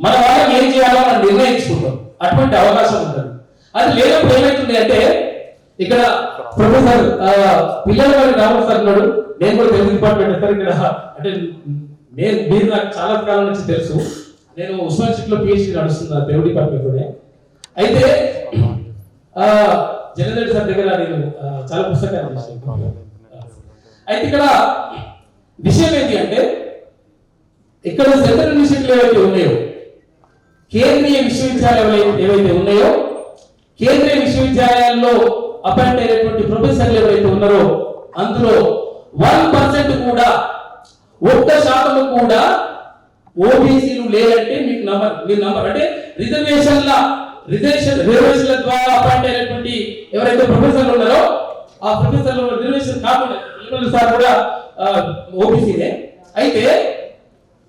మన వాళ్ళకి ఏం చేయాలో మనం నిర్ణయించుకుంటాం, అటువంటి అవకాశం ఉంటుంది. అది లేనప్పుడు ఏమైతుంది అంటే ఇక్కడ ప్రొఫెసర్ పిల్లల వారి రామన్ సార్ ఉన్నాడు, నేను కూడా తెలుగు డిపార్ట్మెంట్ సార్ ఇక్కడ, అంటే మీరు నాకు చాలా కాలం నుంచి తెలుసు, నేను ఉస్మాన్ సిటీలో పిహెచ్డి నడుస్తున్నా తెలుగు డిపార్ట్మెంట్ లోనే. అయితే జనరేటర్ సార్ దగ్గర నేను చాలా పుస్తకాలు చేశాను. అయితే ఇక్కడ విషయం ఏంటి అంటే ఇక్కడ సెంట్రల్ యూనివర్సిటీలు ఏవైతే ఉన్నాయో, కేంద్రీయ విశ్వవిద్యాలయాలు ఏవైతే ఉన్నాయో, కేంద్రీయ విశ్వవిద్యాలయాల్లో అపాయింట్ అయినటువంటి ప్రొఫెసర్లు ఎవరైతే ఉన్నారో అందులో 1% కూడా 1% కూడా ఓబీసీలు లేదంటే మీకు నంబర్ అంటే రిజర్వేషన్ల ద్వారా అపాయింట్ అయినటువంటి ఎవరైతే ప్రొఫెసర్లు ఉన్నారో ఆ ప్రొఫెసర్లు రిజర్వేషన్ కాకుండా సార్ కూడా ఓబీసీనే. అయితే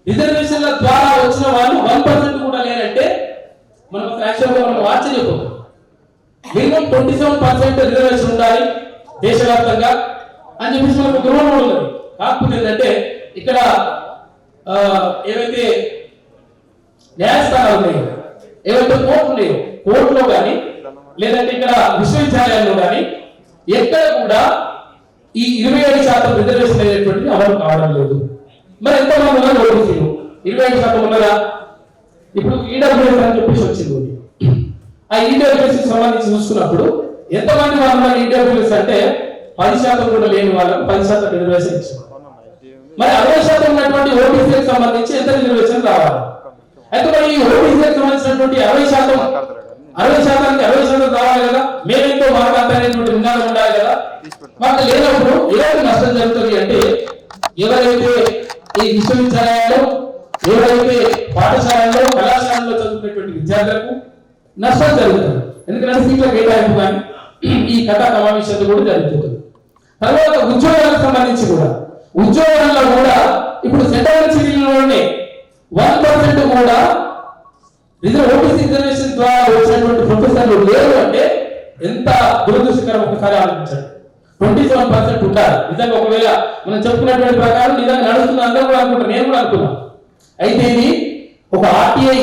రిజర్వేషన్ల ద్వారా వచ్చిన వాళ్ళు 1% కూడా లేదంటే మనం యాక్చువల్గా మనం ఆశ్చర్యపోతాం. మినిమం 27% రిజర్వేషన్ ఉండాలి దేశవ్యాప్తంగా అని చెప్పేసి మనకు గౌరవం ఉన్నది. కాకపోతే ఏంటంటే ఇక్కడ ఏవైతే న్యాయస్థానాలు ఉన్నాయో, ఏవైతే కోర్టులు ఉన్నాయో, కోర్టులో కానీ లేదంటే ఇక్కడ విశ్వవిద్యాలయాల్లో కానీ ఎక్కడ కూడా ఈ 27% రిజర్వేషన్ అనేటువంటిది అమలు కావడం లేదు. మరి ఎంతమంది ఉన్నారు ఓబీసీలు? 25% ఉన్నారా? ఇప్పుడు ఈడబ్ల్యూఎస్ అని చెప్పేసి వచ్చింది. ఆ ఈడబ్ల్యూఎస్ కి సంబంధించి చూసుకున్నప్పుడు ఎంతమంది వాళ్ళు ఉన్నారు ఈడబ్ల్యూఎస్ అంటే 10% కూడా లేని వాళ్ళకి 10% రిజర్వేషన్ ఇచ్చారు. మరి 60% ఉన్నటువంటి ఓబీసీకి సంబంధించి ఎంత రిజర్వేషన్ రావాలి? అయితే మరి ఈ ఓబీసీకి సంబంధించినటువంటి 60% రావాలి కదా, మేమెంతో మాకు అంతనేటువంటి విధానం ఉండాలి కదా. మాకు లేనప్పుడు ఎలాంటి నష్టం జరుగుతుంది అంటే ఎవరైతే ఈ విశ్వవిద్యాలయాల్లో, ఎవరైతే పాఠశాలలో, కళాశాలలో చదువుకునేటువంటి విద్యార్థులకు నష్టం జరుగుతుంది. ఎందుకంటే సీట్ల కేటాయింపు కానీ ఈ కథా సమావేశాలు కూడా జరుగుతుంది. తర్వాత ఉద్యోగాలకు సంబంధించి కూడా ఉద్యోగాల్లో కూడా ఇప్పుడు సెంట్రల్ సిటీలోనే 1% కూడా ఓబీసీ రిజర్వేషన్ ద్వారా వచ్చినటువంటి ప్రొఫెసర్లు లేరు అంటే ఎంత దురదృష్టకరం ఒకసారి ఆలోచించండి. 27% ఉండాలి. నిజంగా ఒకవేళ మనం చెప్పుకున్నటువంటి ప్రకారం నిజంగా నడుస్తున్న అందరూ కూడా అనుకుంటారు, నేను కూడా అనుకున్నాను. అయితే ఇది ఒక ఆర్టీఐ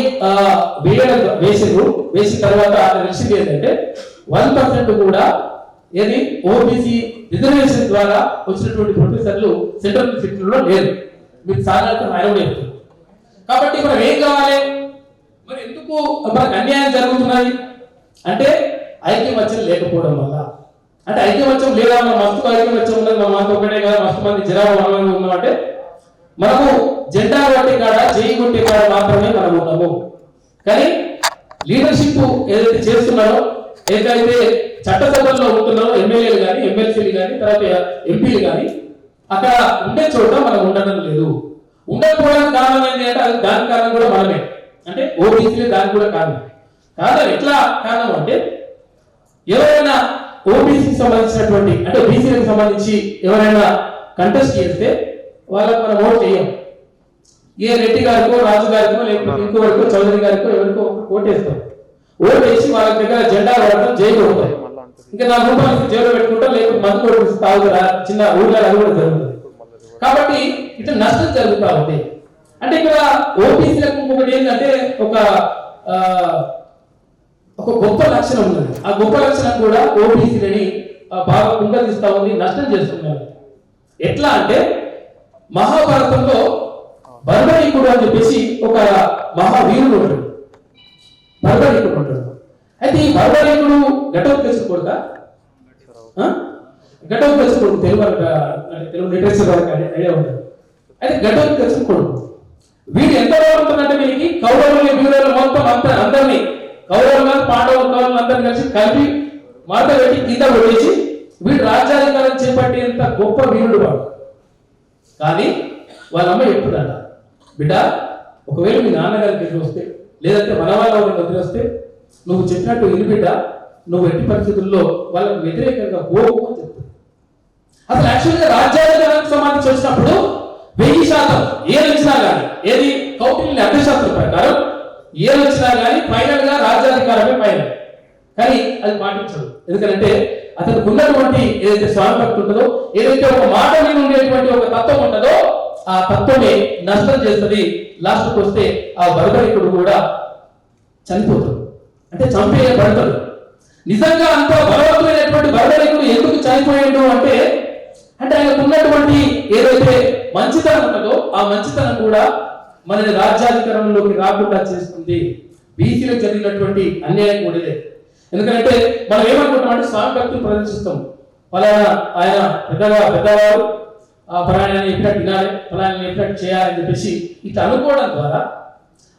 వేసిన తర్వాత తెలిసింది ఏంటంటే 1% కూడా ఏది ఓబీసీ రిజర్వేషన్ ద్వారా వచ్చినటువంటి ప్రొఫెసర్లు సెంట్రల్ యూనివర్సిటీలో లేరు. మీకు సాధారణ ఆయన లేదు. కాబట్టి మనం ఏం కావాలి? మరి ఎందుకు మనకు అన్యాయం జరుగుతున్నది అంటే ఐక్యమత్యం లేకపోవడం వల్ల. అంటే ఐక్యమత్యం లేదా, మన మస్తు ఐక్యమత్యం ఉన్నది, మన మనతో ఒకటే కదా, మస్తు మంది జనాభా ఉన్నామంటే మనము జెండా కొట్టే కాడ, చేయి కొట్టే కాడ మాత్రమే మనం ఉన్నాము. కానీ లీడర్షిప్ ఏదైతే చేస్తున్నారో, ఏదైతే చట్టసభల్లో ఉంటున్నారో ఎమ్మెల్యేలు కానీ, ఎమ్మెల్సీలు కానీ, తర్వాత ఎంపీలు కానీ, అక్కడ ఉండే చోట మనం ఉండడం లేదు. ఉండకపోవడానికి కారణం ఏంటి అంటే అది దాని కారణం కూడా మనమే, అంటే ఓబీసీలే దానికి కూడా కారణం. కారణం ఎట్లా కారణం అంటే ఎవరైనా ఓబీసీకి సంబంధించినటువంటి అంటే బీసీలకు సంబంధించి ఎవరైనా కంటెస్ట్ చేస్తే వాళ్ళకి మనం ఓట్ చేయం. ఏ రెడ్డి గారికో, రాజు గారికో, లేకపోతే ఇంకోవరికో, చౌదరి గారికో ఎవరికో ఓటేస్తాం. ఓటు వేసి వాళ్ళ దగ్గర జెండా వాడతాం, జైలు కొడతాం. ఇంకా 4 రూపాయలు జైలు పెట్టుకుంటాం, లేకపోతే మందు కొట్టి తాగుతారా చిన్న ఊళ్ళో అది కూడా జరుగుతుంది. కాబట్టి ఇట్లా నష్టం జరుగుతూ ఉంది. అంటే ఇక్కడ ఓబీసీలకు ఇంకొకటి ఏంటంటే ఒక గొప్ప లక్షణం ఉన్నది. ఆ గొప్ప లక్షణం కూడా ఓబీసీలని బాగా కుంగదీస్తా ఉంది, నష్టం చేస్తున్నారు. ఎట్లా అంటే మహాభారతంలో బర్బరీకుడు అని చెప్పేసి ఒక మహావీరుడు ఉంటాడు, బర్బరీకుడు ఉంటాడు. అయితే ఈ బర్బరీకుడు ఘటోత్కచుడు కొడుక, ఘటోత్కచుడు తెలుగు లిటరేచర్ వాళ్ళకి ఐడియా ఉంటుంది. అయితే ఘటోత్కచుడు కొడుకు వీడు ఎంత ఉంటుందంటే వీరికి కౌరవులు, వీరులు మొత్తం అందరినీ కౌరవులు, పాండవులు, అందరినీ కలిపి మాట పెట్టి కింద కొట్టేసి వీడు రాజ్యాధికారం చేపట్టేంత గొప్ప వీరుడు వాడు. కానీ వాళ్ళ అమ్మ చెప్తుందంట, బిడ్డ ఒకవేళ మీ నాన్నగారికి ఎదురు వస్తే, లేదంటే మన వాళ్ళ వదిలి వస్తే నువ్వు చెప్పినట్టు విని బిడ్డ, నువ్వు ఎట్టి పరిస్థితుల్లో వాళ్ళకు వ్యతిరేకంగా పోవు అని చెప్తుంది. అసలు యాక్చువల్గా రాజ్యాధికారానికి సంబంధించి వచ్చినప్పుడు 1000% ఏది వచ్చినా కానీ, ఏది కౌటిల్య అర్థశాస్త్రం ప్రకారం ఏది వచ్చినా కానీ ఫైనల్ గా రాజ్యాధికారమే ఫైనల్. కానీ అది పాటించదు. ఎందుకంటే అతనికి ఉన్నటువంటి ఏదైతే స్వామిభక్తి ఉంటుందో, ఏదైతే ఒక మాట మీద ఉండేటువంటి ఒక తత్వం ఉంటుందో ఆ తత్వమే నష్టం చేస్తుంది. లాస్ట్కి వస్తే ఆ బర్బరికుడు కూడా చనిపోతాడు, అంటే చంపేయబడతాడు. నిజంగా అంత బలవంతమైనటువంటి బర్బరికుడు ఎందుకు చనిపోయాడు అంటే ఆయనకు ఉన్నటువంటి ఏదైతే మంచితనం ఉన్నదో ఆ మంచితనం కూడా మనని రాజ్యాధికారంలోకి రాకుండా చేస్తుంది. బీసీలకు జరిగినటువంటి అన్యాయం కూడా ఇదే. ఎందుకంటే మనం ఏమనుకుంటాం అంటే స్వామి భక్తులు ప్రదర్శిస్తాం, ఫలానా ఆయన పెద్దవారు ఫలానా చెప్పినట్టు వినాలి, ఫలానా చెప్పినట్టు చేయాలని చెప్పేసి ఇట్లా అనుకోవడం ద్వారా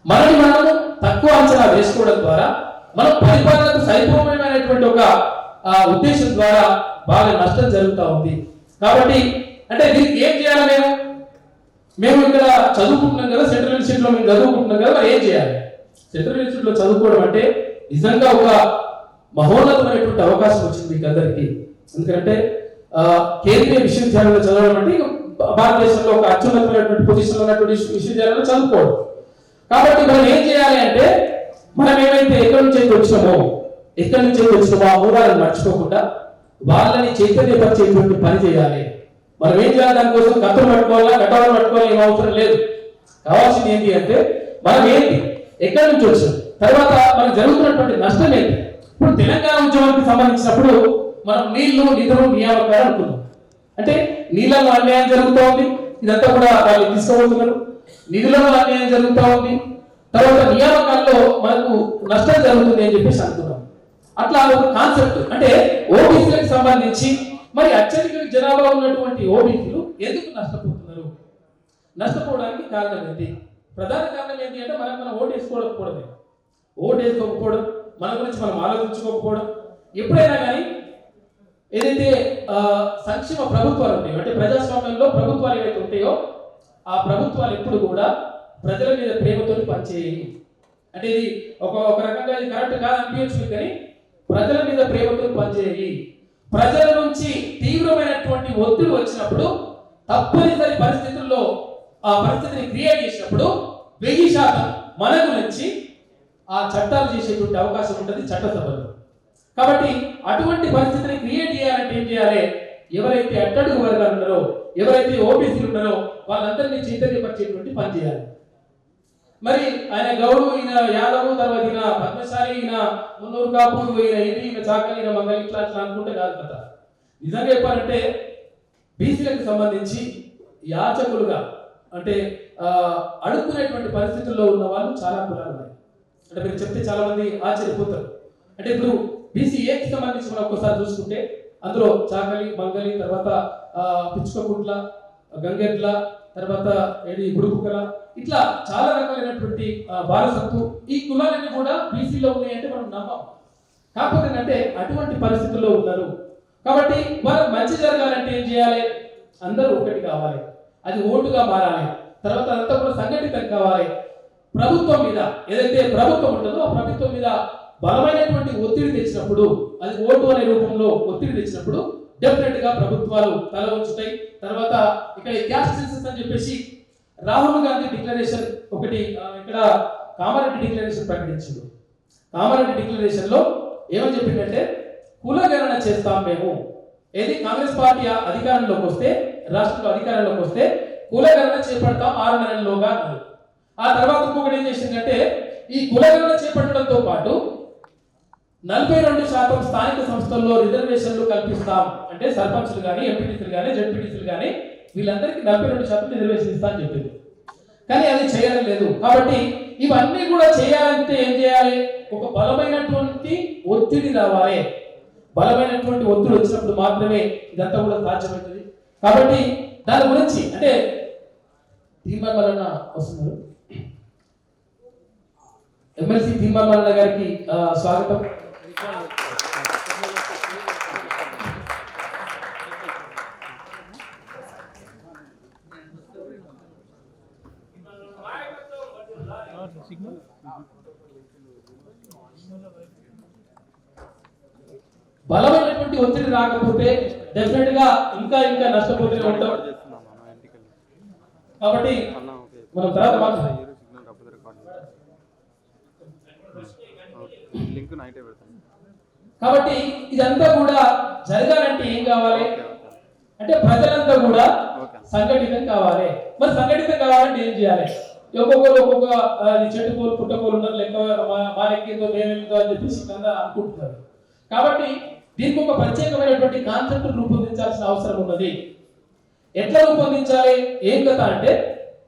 మనని మనము తక్కువ అంచనా వేసుకోవడం ద్వారా మనం పరిపాలనకు సరిపోమైనటువంటి ఒక ఉద్దేశం ద్వారా బాగా నష్టం జరుగుతూ ఉంది. కాబట్టి అంటే దీనికి ఏం చేయాలి? మేము ఇక్కడ చదువుకుంటున్నాం కదా, సెంట్రల్ ఇన్స్టిట్యూట్లో మేము చదువుకుంటున్నాం కదా, ఏం చేయాలి? సెంట్రల్ ఇన్స్టిట్యూట్లో చదువుకోవడం అంటే నిజంగా ఒక మహోన్నతమైనటువంటి అవకాశం వచ్చింది మీకు అందరికీ. ఎందుకంటే కేంద్రీయ విశ్వవిద్యాలయంలో చదవడం అంటే భారతదేశంలో ఒక అత్యున్నతమైనటువంటి పొజిషన్లో ఉన్నటువంటి విశ్వవిద్యాలయంలో చదువుకోవడం. కాబట్టి మనం ఏం చేయాలి అంటే మనం ఏమైతే ఎక్కడి నుంచి వచ్చినామో ఆ మూలాలను మర్చిపోకుండా వాళ్ళని చైతన్యపరిచేటువంటి పని చేయాలి. మనం ఏం చేయాలి? దానికోసం కథలు కట్టాలను పట్టుకోవాలి ఏం అవసరం లేదు. కావాల్సింది ఏంటి అంటే మనం ఏంటి, ఎక్కడి నుంచి వచ్చాం, తర్వాత మనకు జరుగుతున్నటువంటి నష్టం ఏంటి. ఇప్పుడు తెలంగాణ ఉద్యమానికి సంబంధించినప్పుడు మనం నీళ్లు, నిధులు, నియామకాలు అనుకున్నాం. అంటే నీళ్ళలో అన్యాయం జరుగుతూ ఉంది, ఇదంతా కూడా వాళ్ళు తీసుకోబోతున్నారు. నిధులలో అన్యాయం జరుగుతూ ఉంది, తర్వాత నియామకాల్లో మనకు నష్టం జరుగుతుంది అని చెప్పేసి అనుకున్నాం. అట్లా ఒక కాన్సెప్ట్ అంటే ఓబీసీలకు సంబంధించి మరి అత్యధిక జనాభా ఉన్నటువంటి ఓబీసీలు ఎందుకు నష్టపోతున్నారు? నష్టపోవడానికి కారణం ఏంటి? ప్రధాన కారణం ఏంటి అంటే మనం ఓటు వేసుకోకపోవడం, మన గురించి మనం ఆలోచించుకోకపోవడం. ఎప్పుడైనా కానీ ఏదైతే సంక్షేమ ప్రభుత్వాలు ఉంటాయో అంటే ప్రజాస్వామ్యంలో ప్రభుత్వాలు ఏవైతే ఉంటాయో ఆ ప్రభుత్వాలు ఎప్పుడు కూడా ప్రజల మీద ప్రేమతో పనిచేయాలి. అంటే ఇది ఒక రకంగా ఇది కరెక్ట్ కాదు అనిపించచ్చు, కానీ ప్రజల మీద ప్రేమతో పనిచేయాలి. ప్రజల నుంచి తీవ్రమైనటువంటి ఒత్తిడి వచ్చినప్పుడు తప్పనిసరి పరిస్థితుల్లో ఆ పరిస్థితిని క్రియేట్ చేసినప్పుడు 1000% మన గురించి ఆ చట్టాలు చేసేటువంటి అవకాశం ఉంటుంది చట్టసభలో. కాబట్టి అటువంటి పరిస్థితిని క్రియేట్ చేయాలంటే ఏం చేయాలి? ఎవరైతే అట్టడుగు వర్గాలు ఉన్నారో, ఎవరైతే ఓబీసీలు ఉన్నారో వాళ్ళందరినీ చైతన్యపరిచేటువంటి పని చేయాలి. మరి ఆయన గౌడు, ఈయన యాదవ్, తర్వాత ఈయన పద్మశాలి, ఈయన మున్నూరు కాపు, ఈయన చాకలి, ఈయన మంగళి, ఇట్లా అనుకుంటే కాదు కదా. నిజంగా చెప్పాలంటే బీసీలకు సంబంధించి యాచకులుగా అంటే అడుక్కునేటువంటి పరిస్థితుల్లో ఉన్న వాళ్ళు చాలా కులాలు ఉన్నాయి. అంటే మీరు చెప్తే చాలా మంది ఆశ్చర్యపోతారు. అంటే ఇప్పుడు బీసీ ఏకి సంబంధించి మనం ఒక్కసారి చూసుకుంటే అందులో చాకలి, మంగలి, తర్వాత పిచ్చుకకుట్ల, గంగెట్ల, తర్వాత గుడుపుకల, ఇట్లా చాలా రకాలైనటువంటి వారసత్వం ఈ కులాలన్నీ కూడా బీసీలో ఉన్నాయంటే మనం నమ్మం. కాకపోతే ఏంటంటే అటువంటి పరిస్థితుల్లో ఉన్నారు. కాబట్టి వాళ్ళకి మంచి జరగాలంటే ఏం చేయాలి? అందరూ ఒకటి కావాలి, అది ఓటుగా మారాలి, తర్వాత అంతా కూడా సంఘటితం కావాలి. ప్రభుత్వం మీద ఏదైతే ప్రభుత్వం ఉంటుందో ఆ ప్రభుత్వం మీద బలమైనటువంటి ఒత్తిడి తెచ్చినప్పుడు, అది ఓటు అనే రూపంలో ఒత్తిడి తెచ్చినప్పుడు డెఫినెట్ గా ప్రభుత్వాలు తల ఉంచుతాయి. తర్వాత ఇక్కడ క్యాస్ట్ సెన్సస్ అని చెప్పేసి రాహుల్ గాంధీ డిక్లరేషన్ ఒకటి ఇక్కడ కామారెడ్డి డిక్లరేషన్ ప్రకటించింది. కామారెడ్డి డిక్లరేషన్ లో ఏమని చెప్పిందంటే కులగణన చేస్తాం మేము. ఏది కాంగ్రెస్ పార్టీ అధికారంలోకి వస్తే, రాష్ట్రంలో అధికారంలోకి వస్తే కులగణన చేపడతాం 6 నెలల్లోగా అన్నారు. ఆ తర్వాత ఇంకొకటి ఏం చేసిందంటే ఈ కులగణన చేపట్టడంతో పాటు 42% స్థానిక సంస్థల్లో రిజర్వేషన్లు కల్పిస్తాం. అంటే సర్పంచ్లు కానీ, ఎంపీటీసీలు కానీ, జడ్పీటీసీలు కానీ వీళ్ళందరికీ 42% రిజర్వేషన్ ఇస్తా అని చెప్పింది. కానీ అది చేయడం లేదు. కాబట్టి ఇవన్నీ కూడా చేయాలంటే ఏం చేయాలి? ఒక బలమైనటువంటి ఒత్తిడి రావాలి. బలమైనటువంటి ఒత్తిడి వచ్చినప్పుడు మాత్రమే ఇదంతా కూడా సాధ్యమవుతుంది. కాబట్టి దాని గురించి అంటే తీర్మాన్ వలన వస్తున్నారు ఎమ్మెల్సీ తీర్మాన్ వలన గారికి స్వాగతం. బలమైనటువంటి ఒత్తిడి రాకపోతే డెఫినెట్ గా ఇంకా నష్టపోతూనే ఉంటాం. కాబట్టి మనం తర్వాత మాట్లాడదాం. కాబట్టి ఇదంతా కూడా జరగాలంటే ఏం కావాలి? అంటే ప్రజలంతా కూడా సంఘటితం కావాలి. మరి సంఘటితం కావాలంటే ఏం చేయాలి? ఒక్కొక్కరు ఒక్కొక్క చెట్టుకోలు పుట్టకోలు ఉన్నారు, లెక్క మా లెక్కిందో మేమేందో అని చెప్పేసి అనుకుంటున్నారు. కాబట్టి దీనికి ఒక ప్రత్యేకమైనటువంటి కాన్సెప్ట్ రూపొందించాల్సిన అవసరం ఉన్నది. ఎట్లా రూపొందించాలి, ఏం కథ అంటే,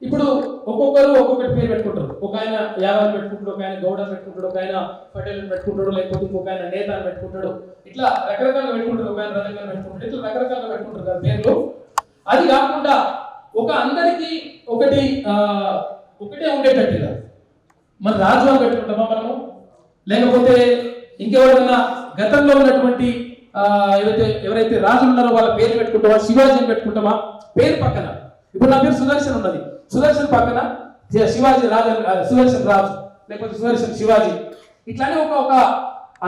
ఇప్పుడు ఒక్కొక్కరు ఒక్కొక్కటి పేరు పెట్టుకుంటారు. ఒక ఆయన యాదవ్ పెట్టుకుంటాడు, ఒక ఆయన గౌడ పెట్టుకుంటాడు, ఒక ఆయన పటేల్ పెట్టుకుంటాడు, లేకపోతే ఇంకొక ఆయన నేత పెట్టుకుంటాడు. ఇట్లా రకరకాలుగా పెట్టుకుంటారు, ఒక ఆయన రకంగా పెట్టుకుంటాడు, ఇట్లా రకరకాలుగా పెట్టుకుంటారు కదా పేర్లు. అది కాకుండా ఒక అందరికి ఒకటే ఉండేటట్టుగా మన రాజు అని పెట్టుకుంటామా మనము, లేకపోతే ఇంకెవరైనా గతంలో ఉన్నటువంటి ఎవరైతే రాజులు ఉన్నారో వాళ్ళ పేరు పెట్టుకుంటామా, శివాజీని పెట్టుకుంటామా పేరు పక్కన. ఇప్పుడు నా పేరు సుదర్శన్ ఉన్నది, సుదర్శన్ పక్కన శివాజీ రాజు, సుదర్శన్ రాజు, లేకపోతే సుదర్శన్ శివాజీ. ఇట్లానే ఒక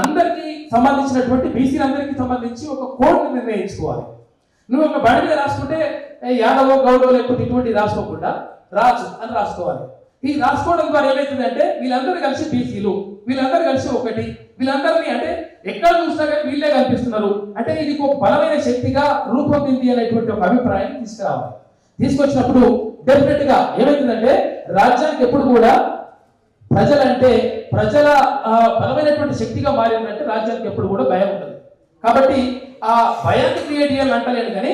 అందరికి సంబంధించినటువంటి బీసీలందరికీ సంబంధించి ఒక కోడ్ నిర్ణయించుకోవాలి. నువ్వు ఒక బండి మీద రాసుకుంటే యాదవ గౌడవ లేకపోతే ఇటువంటి రాసుకోకుండా రాజు అని రాసుకోవాలి. ఈ రాసుకోవడం ద్వారా ఏమవుతుందంటే వీళ్ళందరూ కలిసి బీసీలు, వీళ్ళందరూ కలిసి ఒకటి, వీళ్ళందరినీ అంటే ఎక్కడ చూసినా కానీ వీళ్ళే కనిపిస్తున్నారు. అంటే ఇది ఒక బలమైన శక్తిగా రూపొందింది అనేటువంటి ఒక అభిప్రాయం తీసుకురావాలి. తీసుకొచ్చినప్పుడు డెఫినెట్ గా ఏమవుతుందంటే రాజ్యానికి ఎప్పుడు కూడా ప్రజల బలమైనటువంటి శక్తిగా మారిందంటే రాజ్యానికి ఎప్పుడు కూడా భయం ఉంటుంది. కాబట్టి ఆ భయాన్ని క్రియేట్ చేయాలని అంటలేను, కానీ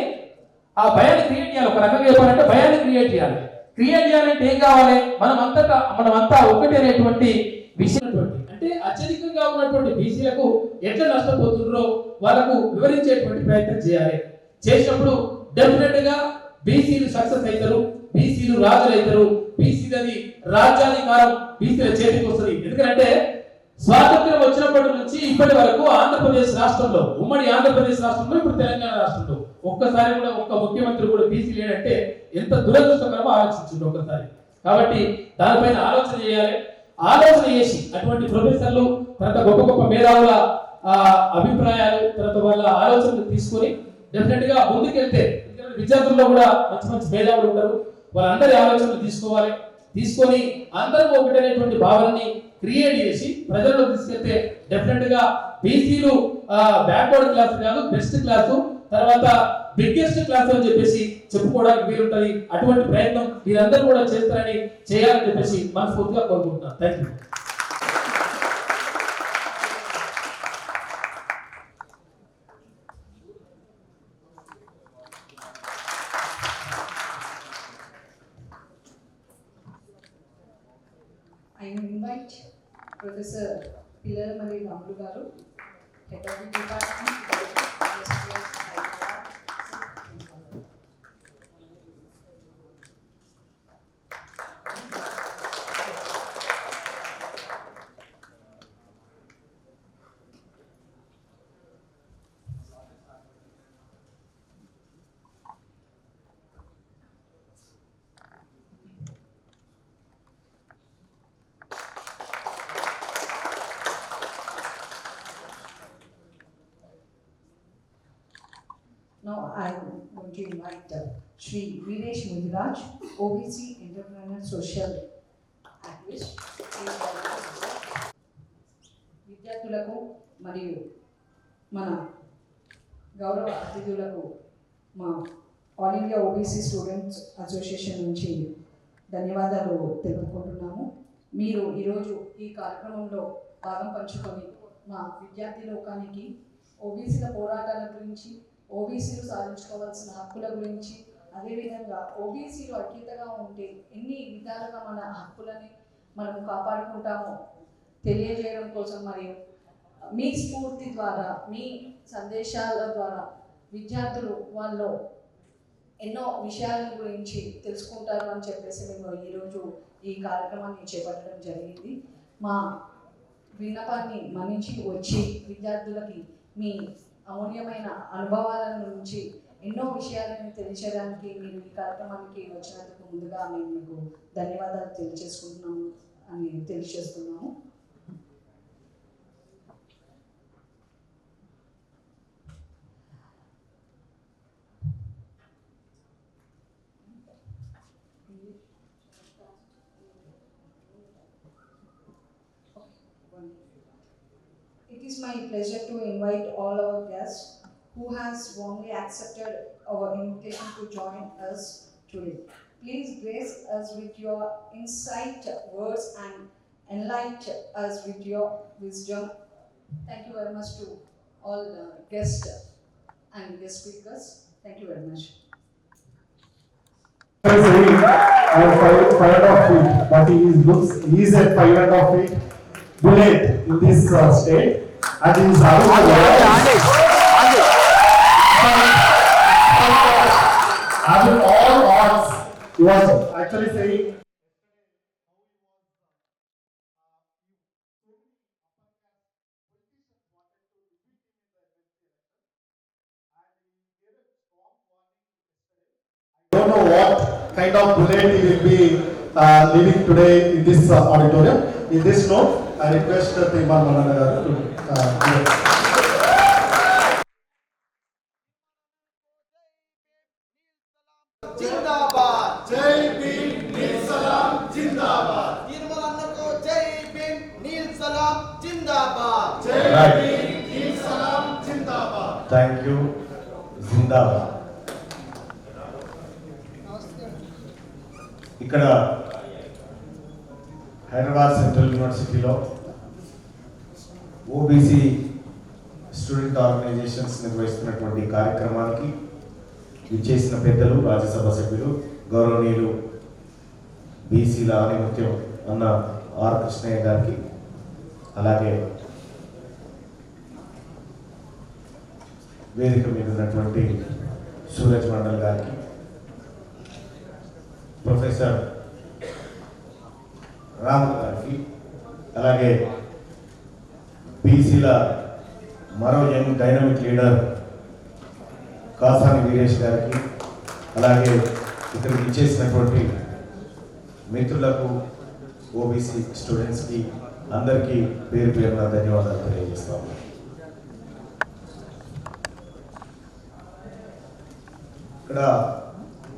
ఆ భయాన్ని క్రియేట్ చేయాలి. ఒక రకంగా చెప్పాలంటే భయాన్ని క్రియేట్ చేయాలి. క్రియేట్ చేయాలంటే ఏం కావాలి? మనమంతా ఒకటి అనేటువంటి విషయం. అంటే అత్యధికంగా ఉన్నటువంటి బీసీలకు ఎట్లా నష్టపోతుండ్రో వాళ్ళకు వివరించేటువంటి ప్రయత్నం చేయాలి. చేసినప్పుడు డెఫినెట్ గా బీసీలు సక్సెస్ అవుతారు, బీసీలు రాజులు అవుతారు, బీసీలది రాజ్యాధికారం బీసీల చేతికి వస్తుంది. ఎందుకంటే స్వాతంత్ర్యం వచ్చినప్పటి నుంచి ఇప్పటి వరకు ఆంధ్రప్రదేశ్ రాష్ట్రంలో, ఉమ్మడి ఆంధ్రప్రదేశ్ రాష్ట్రంలో, ఇప్పుడు తెలంగాణ రాష్ట్రంలో ఒక్కసారి కూడా ఒక్క ముఖ్యమంత్రి కూడా బీసీ లేడంటే ఎంత దురదృష్టకరమో ఆలోచించండి ఒక్కసారి. కాబట్టి దానిపైన ఆలోచన చేయాలి. ఆలోచన చేసి అటువంటి ప్రొఫెసర్లు, తర్వాత గొప్ప గొప్ప మేధావుల అభిప్రాయాలు, తర్వాత వాళ్ళ ఆలోచనలు తీసుకొని డెఫినెట్ గా ముందుకెళ్తే, విద్యార్థుల్లో కూడా మంచి మంచి మేధావులు ఉంటారు, వాళ్ళందరి ఆలోచనలు తీసుకొని అందరూ ఒకటనేటువంటి భావనని క్రియేట్ చేసి ప్రజల్లో తీసుకెళ్తే డెఫినెట్ గా బీసీలు బ్యాక్వర్డ్ క్లాస్ కాదు, బెస్ట్ క్లాసు, తర్వాత బిగ్గెస్ట్ క్లాస్ అని చెప్పేసి చెప్పుకోవడానికి వీలుంటది. అటువంటి ప్రయత్నం మీరందరూ కూడా చేయాలని చెప్పేసి మనస్ఫూర్తిగా కోరుకుంటున్నాను. Thank you. I invite Professor Pillar Mari Ramlu garu, Head of the Department, Now I am going to invite Shri Viresh Mudiraj, OBC Entrepreneur Social Activist. విద్యార్థులకు మరియు మన గౌరవ అతిథులకు మా all India OBC students association నుంచి ధన్యవాదాలు తెలుపుకుంటున్నాము. మీరు ఈరోజు ఈ కార్యక్రమంలో భాగం పంచుకొని మా విద్యార్థి లోకానికి ఓబీసీల పోరాటాల గురించి, ఓబీసీలు సాధించుకోవాల్సిన హక్కుల గురించి, అదేవిధంగా ఓబీసీలు అఖ్యతగా ఉంటే ఎన్ని విధాలుగా మన హక్కులని మనం కాపాడుకుంటామో తెలియజేయడం కోసం, మరియు మీ స్ఫూర్తి ద్వారా, మీ సందేశాల ద్వారా విద్యార్థులు వాళ్ళు ఎన్నో విషయాల గురించి తెలుసుకుంటారు అని చెప్పేసి మేము ఈరోజు ఈ కార్యక్రమాన్ని చేపట్టడం జరిగింది. మా విన్నపాన్ని మన్నించి వచ్చి విద్యార్థులకి మీ అమూల్యమైన అనుభవాల నుంచి ఎన్నో విషయాలను తెలియచేయడానికి మీరు ఈ కార్యక్రమానికి వచ్చినందుకు ముందుగా మేము మీకు ధన్యవాదాలు తెలియజేస్తున్నాము. It is my pleasure to invite all our guests who has warmly accepted our invitation to join us today. Please grace us with your insight words and enlighten us with your wisdom. Thank you very much to all the guests and guest speakers. Thank you very much. I am 5.5 feet, but he is at 5.5 feet. Bullet in this state, and he is having all odds. He was actually saying. I don't know what kind of bullet he will be leaving today in this auditorium. In this note, I request the Iman Manana to give. जिंदाबाद जय भीम नील सलाम जिंदाबाद निर्मल अन्न को जय भीम नील सलाम जिंदाबाद जय भीम नील सलाम जिंदाबाद థ్యాంక్ యూ జిందాబాద్. ఇక్కడ హైదరాబాద్ సెంట్రల్ యూనివర్సిటీలో ఓబీసీ స్టూడెంట్ ఆర్గనైజేషన్స్ నిర్వహిస్తున్నటువంటి కార్యక్రమానికి విచ్చేసిన పెద్దలు, రాజ్యసభ సభ్యులు, గౌరవనీయులు బీసీల ఆధిపత్యం అన్న ఆర్ కృష్ణయ్య గారికి, అలాగే వేదిక మీద ఉన్నటువంటి సూరజ్ మండల్ గారికి, ప్రొఫెసర్ రామ్ గారికి, అలాగే బీసీల మరో young dynamic leader Kasani Veeresh గారికి, అలాగే ఇక్కడికి ఇచ్చేసినటువంటి మిత్రులకు, ఓబీసీ స్టూడెంట్స్కి అందరికీ పేరు పేరున ధన్యవాదాలు తెలియజేస్తాము. ఇక్కడ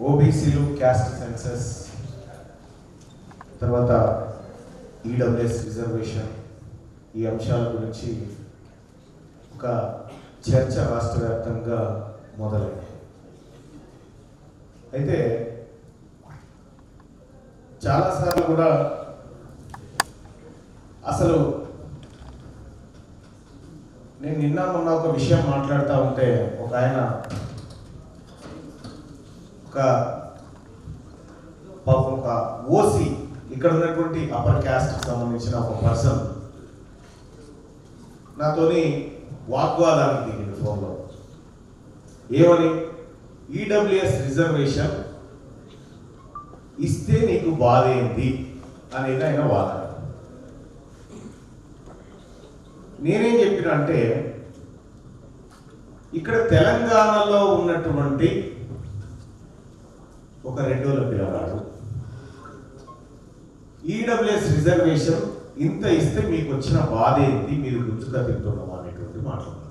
ఓబీసీలు, క్యాస్ట్ సెన్సస్, తర్వాత ఈడబ్ల్యూఎస్ రిజర్వేషన్, ఈ అంశాల గురించి ఒక చర్చ రాష్ట్ర వ్యాప్తంగా మొదలైంది. అయితే చాలాసార్లు కూడా అసలు నేను నిన్న మొన్న ఒక విషయం మాట్లాడుతూ ఉంటే ఒక ఆయన ఒక ఓసీ, ఇక్కడ ఉన్నటువంటి అప్పర్ క్యాస్ట్కి సంబంధించిన ఒక పర్సన్ నాతోని వాగ్వాదానికి దిగింది ఫోన్లో. ఏమని? ఈడబ్ల్యూఎస్ రిజర్వేషన్ ఇస్తే నీకు బాధ ఏంటి అనేది ఆయన వాదన. నేనేం చెప్పిన అంటే, ఇక్కడ తెలంగాణలో ఉన్నటువంటి ఒక రెండోల పిల్లవాడు ఈడబ్ల్యూఎస్ రిజర్వేషన్ ఇంత ఇస్తే మీకు వచ్చిన బాధ ఏంటి, మీరు గుర్తుగా తింటున్నామా అనేటువంటి మాట్లాడుతున్నారు.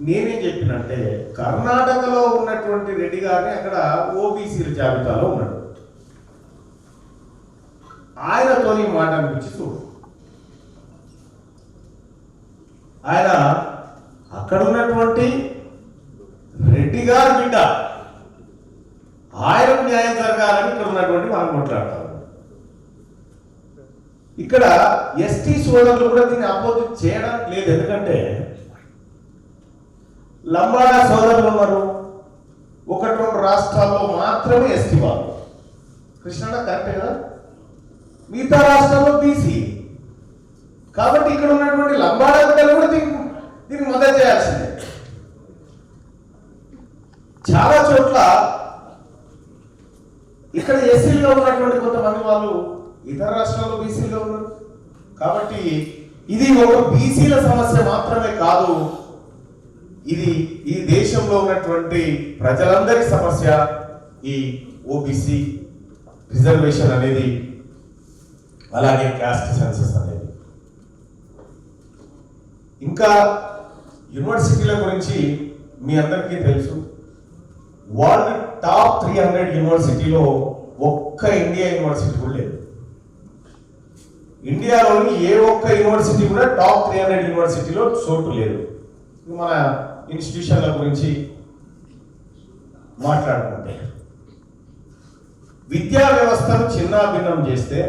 నేనేం చెప్పినంటే, కర్ణాటకలో ఉన్నటువంటి రెడ్డి గారిని అక్కడ ఓబీసీల జాబితాలో ఉన్నాడు, ఆయనతోని మాట అనిపించి చూడు. ఆయన అక్కడ ఉన్నటువంటి రెడ్డి గారి బిడ్డ, ఆయనకు న్యాయం జరగాలని ఇక్కడ ఉన్నటువంటి మనం కొట్లాడతాం. ఇక్కడ ఎస్టీ సోదరులు కూడా దీన్ని అపోజిట్ చేయడం లేదు. ఎందుకంటే లంబాడా సోదరులు ఉన్నారు, 1-2 రాష్ట్రాల్లో మాత్రమే ఎస్టీ వాళ్ళు. కృష్ణాడ కరెక్టే కదా, మిగతా రాష్ట్రాల్లో బీసీ. కాబట్టి ఇక్కడ ఉన్నటువంటి లంబాడా బిడ్డలు కూడా దీన్ని మద్దతు చేయాల్సిందే. చాలా చోట్ల ఇక్కడ ఎస్సీలుగా ఉన్నటువంటి కొంతమంది వాళ్ళు ఇతర రాష్ట్రాల్లో బీసీలుగా ఉన్నారు. కాబట్టి ఇది ఒక బీసీల సమస్య మాత్రమే కాదు, ఇది ఈ దేశంలో ఉన్నటువంటి ప్రజలందరి సమస్య. ఈ ఓబీసీ రిజర్వేషన్ అనేది, అలాగే క్యాస్ట్ సెన్సస్ అనేది. ఇంకా యూనివర్సిటీల గురించి మీ అందరికీ తెలుసు. వరల్డ్ టాప్ 300 యూనివర్సిటీలో ఒక్క ఇండియా యూనివర్సిటీ కూడా లేదు. ఇండియాలోని ఏ ఒక్క యూనివర్సిటీ కూడా టాప్ 300 యూనివర్సిటీలో చోటు లేదు. మన ఇన్స్టిట్యూషన్ల గురించి మాట్లాడుకుంటే విద్యా వ్యవస్థను చిన్నాభిన్నం చేస్తే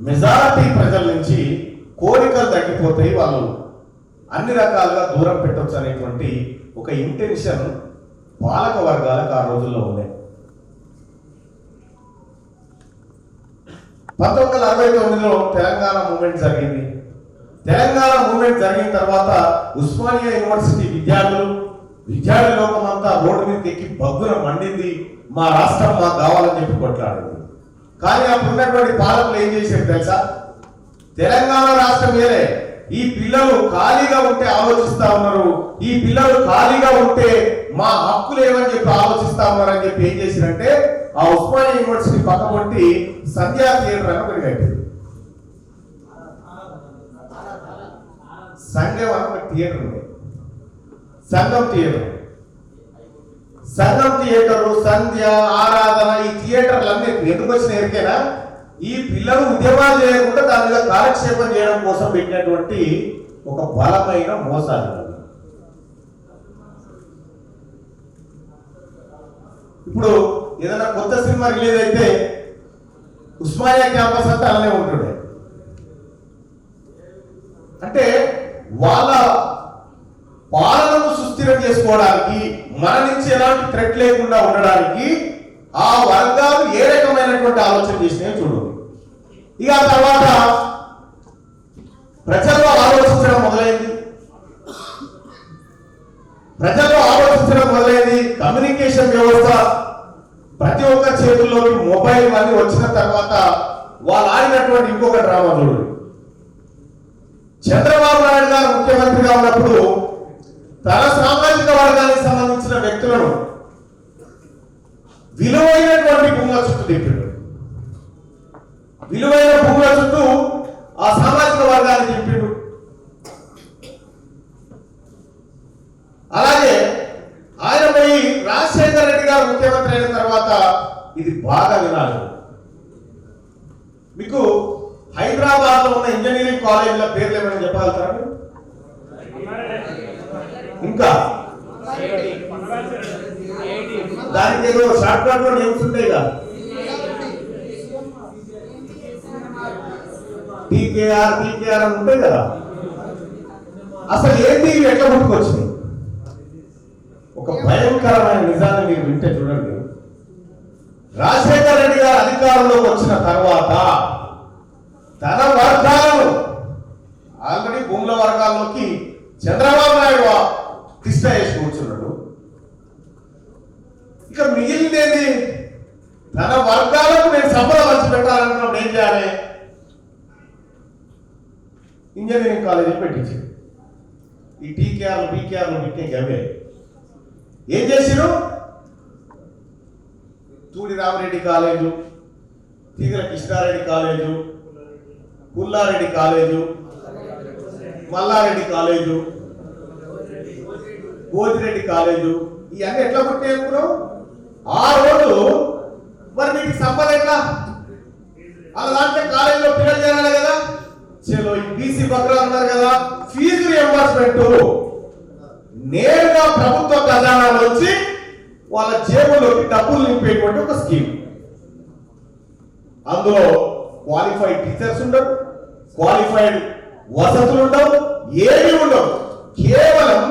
మెజారిటీ ప్రజల నుంచి కోరికలు తగ్గిపోతాయి, వాళ్ళు అన్ని రకాలుగా దూరం పెట్టవచ్చు అనేటువంటి ఒక ఇంటెన్షన్ పాలక వర్గాలకు ఆ రోజుల్లో ఉన్నాయి. 1969లో తెలంగాణ మూవ్మెంట్ జరిగింది. తెలంగాణ మూవ్మెంట్ జరిగిన తర్వాత ఉస్మానియా యూనివర్సిటీ విద్యార్థి లోకం అంతా రోడ్డు మీదకి ఎక్కి బగ్గున మండింది, మా రాష్ట్రం మాకు కావాలని చెప్పి కొట్లాడింది. కానీ అప్పుడు ఉన్నటువంటి పాలకులు ఏం చేశారు తెలుసా? తెలంగాణ రాష్ట్రం వేరే, ఈ పిల్లలు ఖాళీగా ఉంటే ఆలోచిస్తా ఉన్నారు, ఈ పిల్లలు ఖాళీగా ఉంటే మా హక్కులు ఏమని చెప్పి ఆలోచిస్తా ఉన్నారు అని చెప్పి ఏం చేశారంటే ఆ ఉస్మానియా యూనివర్సిటీ పక్కపొంటి సంధ్యా థియేటర్ అని ఒకటి కట్టింది. సంఘం అని ఒక థియేటర్ ఉంది, సంఘం థియేటరు, సంధ్య, ఆరాధన, ఈ థియేటర్లన్నీ ఎందుకు వచ్చిన ఎరికేనా? ఈ పిల్లలు ఉద్యమాలు చేయకుండా దాని మీద కాలక్షేపం చేయడం కోసం పెట్టినటువంటి ఒక బలమైన మోసాలు. ఇప్పుడు ఏదైనా కొత్త సినిమా రిలీజ్ అయితే ఉస్మానియా క్యాంపస్ అంతా అలానే ఉంటుండే. అంటే వాళ్ళ పాలనను సుస్థిరం చేసుకోవడానికి, మన నుంచి ఎలాంటి థ్రెట్ లేకుండా ఉండడానికి ఆ వర్గాలు ఏ రకమైనటువంటి ఆలోచన చేసినాయో చూడు. ఇక ఆ తర్వాత ప్రజల్లో ఆలోచించడం మొదలైంది. కమ్యూనికేషన్ వ్యవస్థ ప్రతి ఒక్క చేతుల్లోకి మొబైల్ అన్ని వచ్చిన తర్వాత వాళ్ళు ఆడినటువంటి ఇంకొక డ్రామా చూడు. చంద్రబాబు నాయుడు గారు ముఖ్యమంత్రిగా ఉన్నప్పుడు తన సామాజిక వర్గానికి సంబంధించిన వ్యక్తులను విలువైనటువంటి భూముల చుట్టూ తిప్పాడు. విలువైన భూముల చుట్టూ ఆ సామాజిక వర్గాన్ని తిప్పాడు. అలాగే ఆయన పోయి రాజశేఖర రెడ్డి గారు ముఖ్యమంత్రి అయిన తర్వాత ఇది బాగా వినాలి. మీకు హైదరాబాద్ లో ఉన్న ఇంజనీరింగ్ కాలేజీల పేర్లు ఏమైనా చెప్పగలుగుతారా? ఇంకా దానికి ఏదో షార్ట్ కట్ లో నేమ్స్ ఉంటాయి కదా, టీకేఆర్ అని ఉంటాయి కదా. అసలు ఏంటి ఇవి ఎట్లా పుట్టుకొచ్చినాయి? ఒక భయంకరమైన నిజాన్ని మీరు వింటే చూడండి. రాజశేఖర రెడ్డి గారు అధికారంలోకి వచ్చిన తర్వాత తన వర్గాలను ఆల్రెడీ భూముల వర్గాల్లోకి చంద్రబాబు నాయుడు తిష్ట వేసి కూర్చున్నాడు. ఇక మిగిలిందేంటి? తన వర్గాలకు నేను సంపద పంచి పెట్టాలనుకున్నప్పుడు ఏం చేయాలి? ఇంజనీరింగ్ కాలేజీలు పెట్టించారు. ఈ టీకేఆర్లు బీకేఆర్లు పెట్టే అవే ఏం చేసిరు? Thudi Ramareddy college, Teegala Krishnareddy college, Pullareddy college, Mallareddy college, Gojireddy college, ఇవన్నీ ఎట్లా పుట్టేనుకున్నావు? ఆ రోజు మరి మీకు సంపద ఎట్లా? అలా దాంట్లో కాలేజీలో పిల్లలు చేరాలి కదా. చలో ఈ బీసీ బక్రా ఉన్నారు కదా, ఫీజు రియంబర్స్మెంట్ నేరుగా ప్రభుత్వ ఖజానాలో వచ్చి వాళ్ళ జేబులోకి డబ్బులు నింపేటువంటి ఒక స్కీమ్. అందులో క్వాలిఫైడ్ టీచర్స్ ఉండరు, క్వాలిఫైడ్ వసతులు ఉండవు, ఏమీ ఉండవు. కేవలం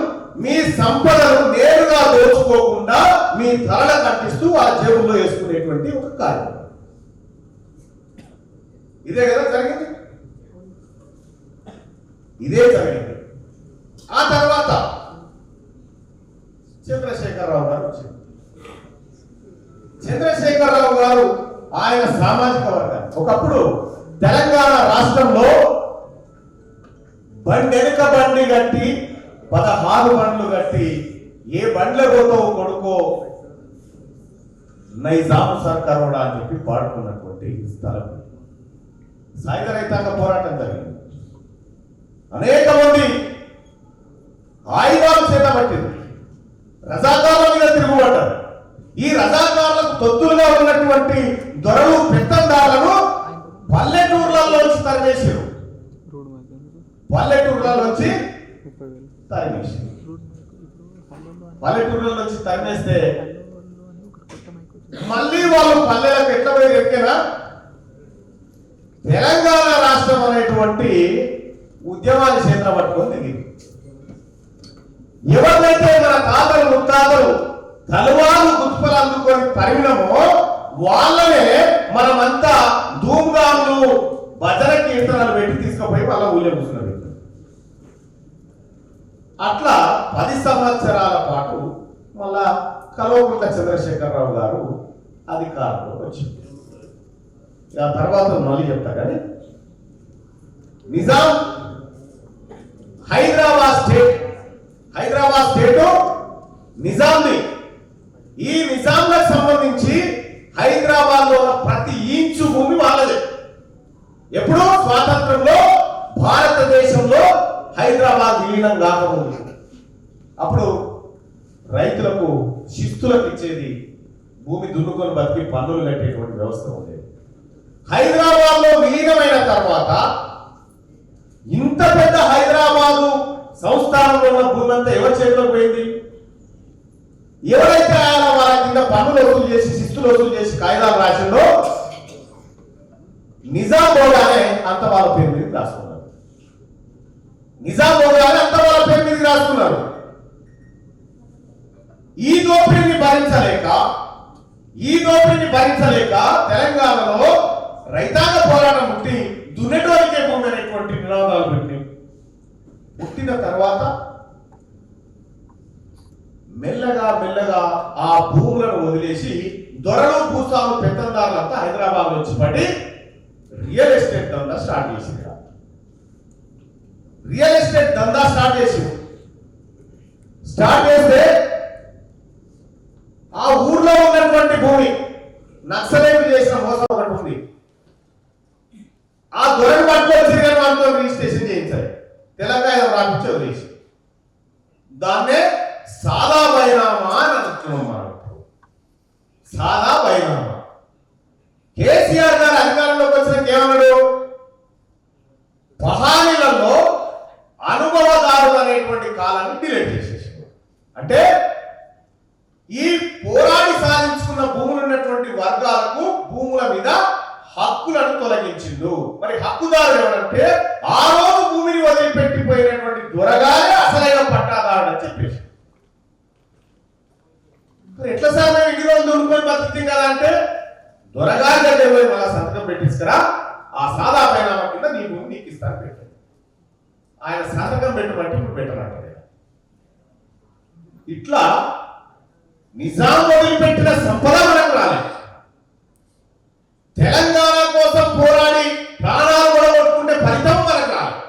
మీ సంపదను నేరుగా దోచుకోకుండా మీ తలన కట్టిస్తూ వాళ్ళ జేబుల్లో వేసుకునేటువంటి ఒక కార్యం. ఇదే కదా జరిగింది. ఆ తర్వాత చంద్రశేఖరరావు గారు ఆయన సామాజిక వర్గాన్ని ఒకప్పుడు తెలంగాణ రాష్ట్రంలో వెనుక బండి కట్టి 16 బండ్లు కట్టి ఏ బండ్ల పోతావు కొడుకో నైజాం సర్కారోడా అని చెప్పి పాడుకున్నటువంటి స్థలం. సాయుధ రైతాంగ పోరాటం జరిగింది. అనేక మంది ఆయుధాలు చేతబట్టింది. రజాకారుల మీద తిరుగుబడ్డారు. ఈ రజాకారులకు తొత్తులుగా ఉన్నటువంటి దొరలు పెత్తందారులను పల్లెటూర్లలోంచి తరిమేశారు. పల్లెటూర్లలోంచి తరిమేసి పల్లెటూరుల నుంచి తరిమేస్తే మళ్ళీ వాళ్ళు పల్లెలకు ఎట్లా పోయి ఎక్కినా తెలంగాణ రాష్ట్రం అనేటువంటి ఉద్యమాన్ని చేత పట్టుకొని దిగింది. ఎవరినైతే మన తాతలు ముత్తాతలు తలువారు గుర్తుపలు అందుకొని తరిమినమో వాళ్ళనే మనమంతా ధూమ్ధాములు భజన కీర్తనలు పెట్టి తీసుకుపోయి వాళ్ళ ఊళ్ళో కూర్చున్నారు. అట్లా 10 సంవత్సరాల పాటు మళ్ళా కల్వకుంట్ల చంద్రశేఖరరావు గారు అధికారంలో వచ్చింది. ఆ తర్వాత మళ్ళీ చెప్తా కానీ నిజాం హైదరాబాద్ స్టేట్ నిజాంది. ఈ నిజాంలకు సంబంధించి హైదరాబాద్ లో ప్రతి ఇంచు భూమి వాళ్ళదే. ఎప్పుడో స్వాతంత్రంలో భారతదేశంలో హైదరాబాద్ విలీనం కాకముందు అప్పుడు రైతులకు శిస్తులకు ఇచ్చేది భూమి దున్నుకొని బతికి పన్నులు కట్టేటువంటి వ్యవస్థ ఉండేది. హైదరాబాద్ లో విలీనమైన తర్వాత ఇంత పెద్ద హైదరాబాదు సంస్థానంలో ఉన్న భూమి అంతా ఎవరి చేతిలోకి పోయింది? ఎవరైతే ఆయన వాళ్ళ కింద పన్నులు వసూలు చేసి శిస్తులు వసూలు చేసి కాయిదాలు రాసిందో నిజాం బోగానే అంత వాళ్ళ పేరు మీద రాసుకున్నారు. నిజాం బోగానే అంత వాళ్ళ పేరు మీద రాసుకున్నారు. ఈ దోపిడీని భరించలేక తెలంగాణలో రైతాంగ పోరాటం పుట్టి దున్నెటోనికే భూమి అనేటువంటి నినాదాలు పెట్టి పుట్టిన తర్వాత మెల్లగా ఆ భూములను వదిలేసి దొరలు భూస్వాములు పెత్తందారులంతా హైదరాబాద్ వచ్చి పడి రియల్ ఎస్టేట్ దందా స్టార్ట్ చేసింది. స్టార్ట్ చేస్తే ఆ ఊర్లో ఉన్నటువంటి భూమి నక్సలైట్లు చేసిన మోసం ఒకటి ఉంది. ఆ దొరని పట్టుకొని తిరిగిన వాళ్ళతో రిజిస్ట్రేషన్ చేయించాలి. తెలంగాణ రాపించి వదిలేసి దాన్నే సాదా బైనామా అని అంటున్నాం మనం. సాదా బైనామా. కేసీఆర్ గారు అధికారంలోకి వచ్చినాక ఏమన్నాడు? పహానీలలో అనుభవదారులు అనేటువంటి కాలాన్ని డిలీట్ చేసేసాడు. అంటే ఈ పోరాడి సాధించుకున్న భూములు ఉన్నటువంటి వర్గాలకు భూముల మీద హక్కులను తొలగించిండు. మరి హక్కుదారులు ఎవరంటే ఆ రోజు భూమిని వదిలిపెట్టిపోయినటువంటి దొరగానే అసలైన పట్టాదారుడు అని చెప్పేసి. ఎట్లా సార్ మేము ఇన్ని రోజులు దొరుకుని బతుకుతాం కదా అంటే దొరగారి దగ్గర పోయి మళ్ళీ సంతకం పెట్టించుకురా, ఆ సాదా పైన కింద నీ భూమి నీకు ఇస్తాను పెట్టాడు. ఆయన సంతకం పెట్టమంటే ఇప్పుడు పెట్టనంటారు. ఇట్లా నిజాం వదిలిపెట్టిన సంపద మనకు రాలేదు. తెలంగాణ కోసం పోరాడి ప్రాణాలు కొడగొట్టుకుంటే ఫలితం మనకు రాలేదు.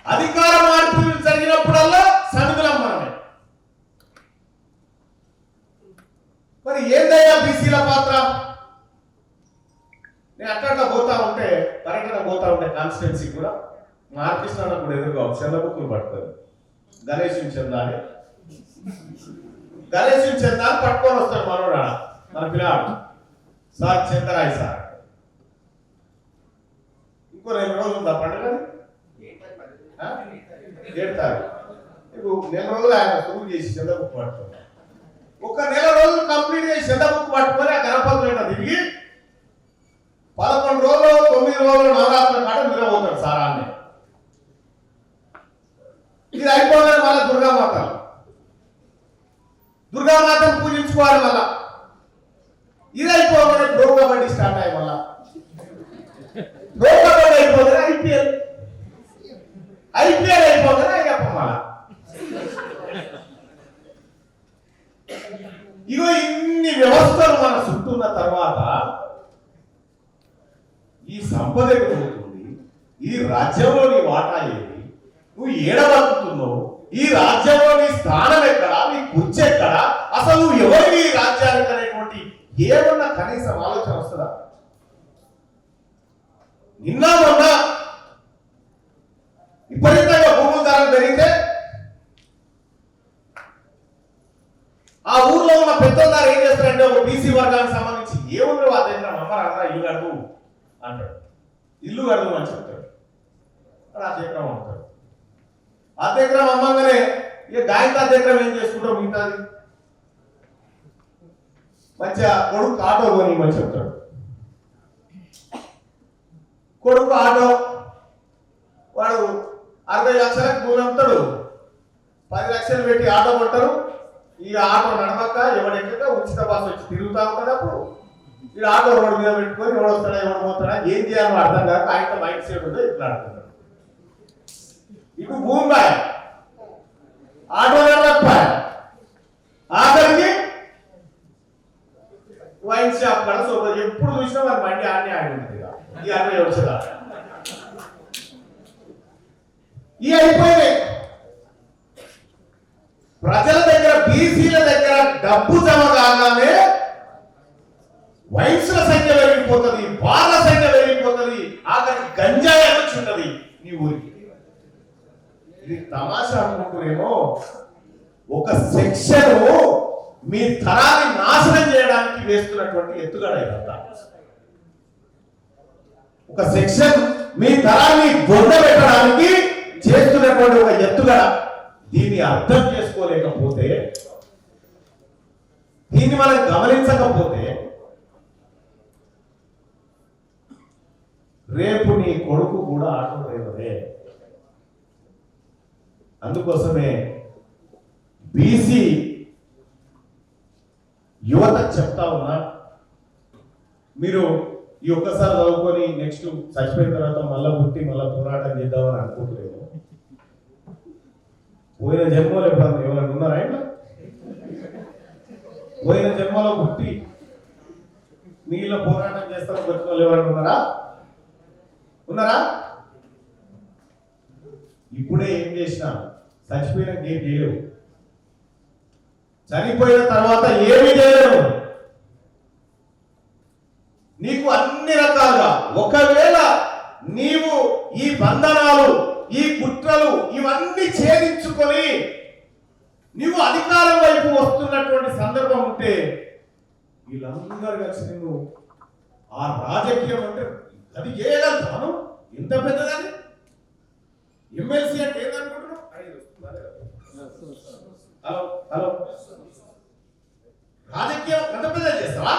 అధికార మార్పులు జరిగినప్పుడల్లా సమిధులం మనమే. మరి ఏందయ్యా బీసీల పాత్ర? నేను అట్లా పోతా ఉంటే పర్యటన పోతా ఉంటే కాన్స్టిట్యున్సీ కూడా మార్పిస్తాను కూడా ఎదురుగా చంద్రబుక్కులు పట్టుకొని గణేశుని చందాన్ని పట్టుకొని వస్తాడు మనోడు. మన పిల్లాడు సార్ చంద్రాయి సార్ ఇంకో 2 రోజులు ఉందా పండుగ? 7 తారీఖు. ఇప్పుడు 1 నెల రోజులు ఆయన సొమ్ము చేసి చంద్రబుక్కు పట్టుకున్నాడు. 1 నెల రోజులు కంప్లీట్ చేసి చంద్రబుక్కు పట్టుకొని ఆ గణపతులు తిరిగి 11 రోజులు 9 రోజులు నవరాత్రుల కాడ నిలబోతాడు సారాన్ని. ఇది అయిపోగానే మళ్ళీ దుర్గామాతను పూజించుకోవాలి. మళ్ళా ఇది అయిపోగానే ప్రో కబడ్డీ స్టార్ట్ అయ్యి మళ్ళా ప్రో కబడ్డీ అయిపోగానే ఐపీఎల్ అయిపోగానే అయ్యప్ప మళ్ళా. ఇగో ఇన్ని వ్యవస్థలు మన చుట్టూన్న తర్వాత ఈ సంపద ఎదుగుతుంది. ఈ రాజ్యంలోని వాటా ఏది? నువ్వు ఏడబడుతున్నావు? ఈ రాజ్యంలోని స్థానం ఎక్కడ? నీ కుర్చీ ఎక్కడ? అసలు నువ్వు ఎవరికి ఈ రాజ్యానికి అనేటువంటి ఏమన్నా కనీసం ఆలోచన వస్తుందా? నిన్న మొన్న విపరీతంగా భూముల ధరలు పెరిగితే ఆ ఊర్లో ఉన్న పెద్దదారు ఏం చేస్తారంటే ఒక బీసీ వర్గానికి సంబంధించి ఏముందో ఆ దగ్గర అమ్మారా ఇల్లు కడదు అంటాడు. ఇల్లు కడదు అని చెప్తాడు. ఆ చక్రం అంటాడు. అర్ధెకరం అమ్మంగానే ఇక గాయక అర్ధెకరం ఏం చేసుకుంటాం మిగతాది మంచిగా కొడుకు ఆటో కొనిమని చెప్తాడు. కొడుకు ఆటో వాడు 60 లక్షలకు భూమి అమ్ముతాడు, 10 లక్షలు పెట్టి ఆటో కొంటారు. ఈ ఆటో నడవక ఎవడెక్క ఉచిత బస్సు వచ్చి తిరుగుతా ఉంటుంది. అప్పుడు ఈ ఆటో రోడ్డు మీద పెట్టుకొని ఎవడు వస్తాడా ఎవడు పోతాడా ఏం చేయాలో అర్థం కాక ఆయన మైండ్ సెట్ ఉంటే ఇట్లా ఆడుతున్నాడు. ఇటు భూమి బాయ్ ఆటో నడవకపోయా ఆఖరికి వైన్ షాప్ కూడా సో ఎప్పుడు చూసినా మరి బండి ఆడి ఆడి ఉంటుంది. ఈ 60 వచ్చేదా ఈ అయిపోయినాయి. ప్రజల దగ్గర బీసీల దగ్గర డబ్బు జమ కాగానే వైన్స్ల సంఖ్య పెరిగిపోతుంది, బార్ల సంఖ్య పెరిగిపోతుంది, ఆఖరికి గంజాయి వచ్చి ఉంటది నీ ఊరికి. ఇది తమాషా అనుకుంటున్నామో. ఒక సెక్షన్ మీ తరాన్ని నాశనం చేయడానికి వేస్తున్నటువంటి ఎత్తుగడ ఇదంతా. ఒక సెక్షన్ మీ తరాన్ని బొంద పెట్టడానికి చేస్తున్నటువంటి ఒక ఎత్తుగడ. దీన్ని అర్థం చేసుకోలేకపోతే, దీన్ని మనం గమనించకపోతే రేపు నీ కొడుకు కూడా ఆటో డ్రైవరే. అందుకోసమే బీసీ యువత చెప్తా ఉన్నా, మీరు ఈ ఒక్కసారి చదువుకొని నెక్స్ట్ చచ్చిపోయిన తర్వాత మళ్ళా పుట్టి మళ్ళా పోరాటం చేద్దామని అనుకుంటున్నాము. పోయిన జన్మలో ఎప్పుడన్నా ఎవరైనా ఉన్నారా? ఆయన పోయిన జన్మలో పుట్టి మీలో పోరాటం చేస్తామని వచ్చిన వాళ్ళు ఎవరైనా ఉన్నారా? ఉన్నారా? ఇప్పుడే ఏం చేసినా చచ్చిపోయినాక ఏం చేయలేవు, చనిపోయిన తర్వాత ఏమి చేయలేవు. నీకు అన్ని రకాలుగా ఒకవేళ నీవు ఈ బంధనాలు ఈ కుట్రలు ఇవన్నీ ఛేదించుకొని నీవు అధికారం వైపు వస్తున్నటువంటి సందర్భం ఉంటే వీళ్ళందరూ కలిసి నువ్వు ఆ రాజకీయం అంటే అది చేయగలుగుతాను. ఎంత పెద్దదని ఎమ్మెల్సీ అంటే ఏందనుకుంటున్నావు? హలో హలో రాజకీయం ఎంత పెద్ద చేస్తావా?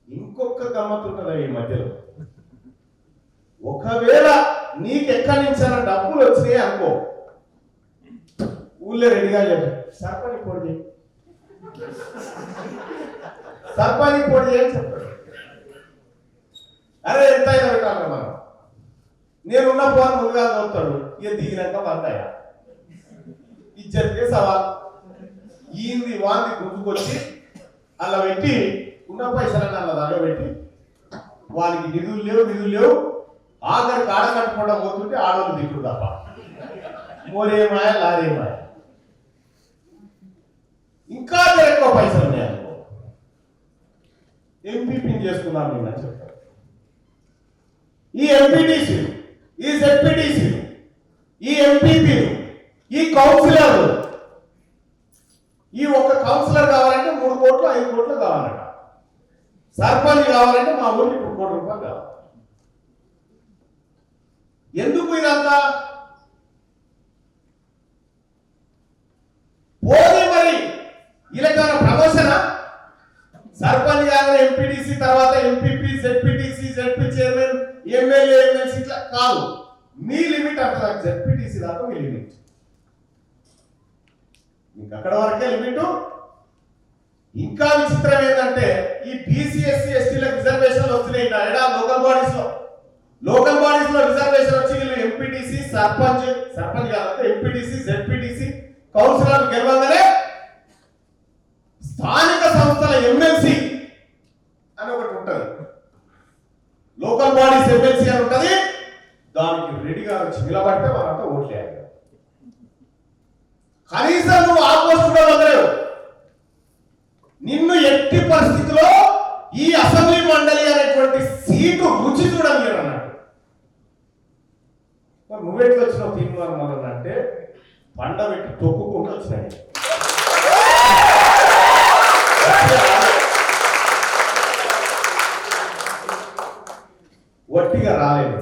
ఇంకొక గమ్మత్తు ఉంటుంది ఈ మధ్యలో. ఒకవేళ నీకెక్కడి నుంచైనా డబ్బులు వచ్చినాయి అనుకో, ఊళ్ళో రెడీగా చెప్పి సర్పంచ్ పోటీ చేయి, సర్పంచ్ పోటీ చేయని చెప్తాడు. అరే ఎంత అయినా పెట్టాలి మనం, నేనున్న పోను ముందుగా చదువుతాడు. ఇక దిగినాక పంతాయా ఇచ్చే సవాల్ ఈంది వాంది గుర్తుకొచ్చి అలా పెట్టి ఉన్న పైసలన్నీ అలా దాగా పెట్టి వానికి నిధులు లేవు ఆఖరి కాడ కట్టుకుండా పోతుంటే ఆడోళ్ళు దిగుడు తప్ప మోరేమాయ లారేమాయ. ఇంకా ఎక్కువ పైసలు ఉన్నాయనుకో ఎంపీపీని చేసుకున్నాను నేను అని చెప్తాను. ఈ ఎంపీటీసీలు ఈ జెడ్పీటీసీలు ఈ ఎంపీపీలు ఈ కౌన్సిలర్లు, ఈ ఒక కౌన్సిలర్ కావాలంటే 3 కోట్లు 5 కోట్లు కావాలంట. సర్పంచ్ కావాలంటే మా ఊరికి 2 కోట్ల రూపాయలు కావాలి. ఎందుకు ఇదంతా? పోనీ మరి ఇలాగ ప్రమోషన్ సర్పంచ్ కాగానే ఎంపీటీసీ తర్వాత MPP ZPTC ZP chairman MLA MLC ఇట్లా కాదు. మీ లిమిట్ అంటారు, జెడ్పీటీసీ దాకా మీ లిమిట్, మీకు అక్కడ వరకే లిమిట్. ఇంకా విచిత్రం ఏంటంటే ఈ బీసీ ఎస్సీ ఎస్టీలకు రిజర్వేషన్లు వస్తున్నాయి. లోకల్ బాడీస్ లో రిజర్వేషన్ వచ్చి వీళ్ళు ఎంపీటీసీ సర్పంచ్ కాదంటే ఎంపీటీసీ జెడ్పీటీసీ కౌన్సిలర్ గెలవగానే స్థానిక సంస్థల ఎమ్మెల్సీ అని ఒకటి ఉంటుంది, లోకల్ బాడీస్ ఎమ్మెల్సీ అని ఉంటుంది. దానికి రెడీగా వచ్చి నిలబడితే మనంతా ఓట్లేయాలి. కనీసం నువ్వు ఆ పోస్ట్ కూడా వదలేవు. నిన్ను ఎట్టి పరిస్థితిలో ఈ అసెంబ్లీ మండలి అనేటువంటి సీటు రుచి చూడలేరు అన్నట్టు. నువ్వెట్లు వచ్చినావు తీర్మానం అంటే పండ పెట్టి తొక్కుకుంటూ వచ్చినాయి. వట్టిగా రాలేదు.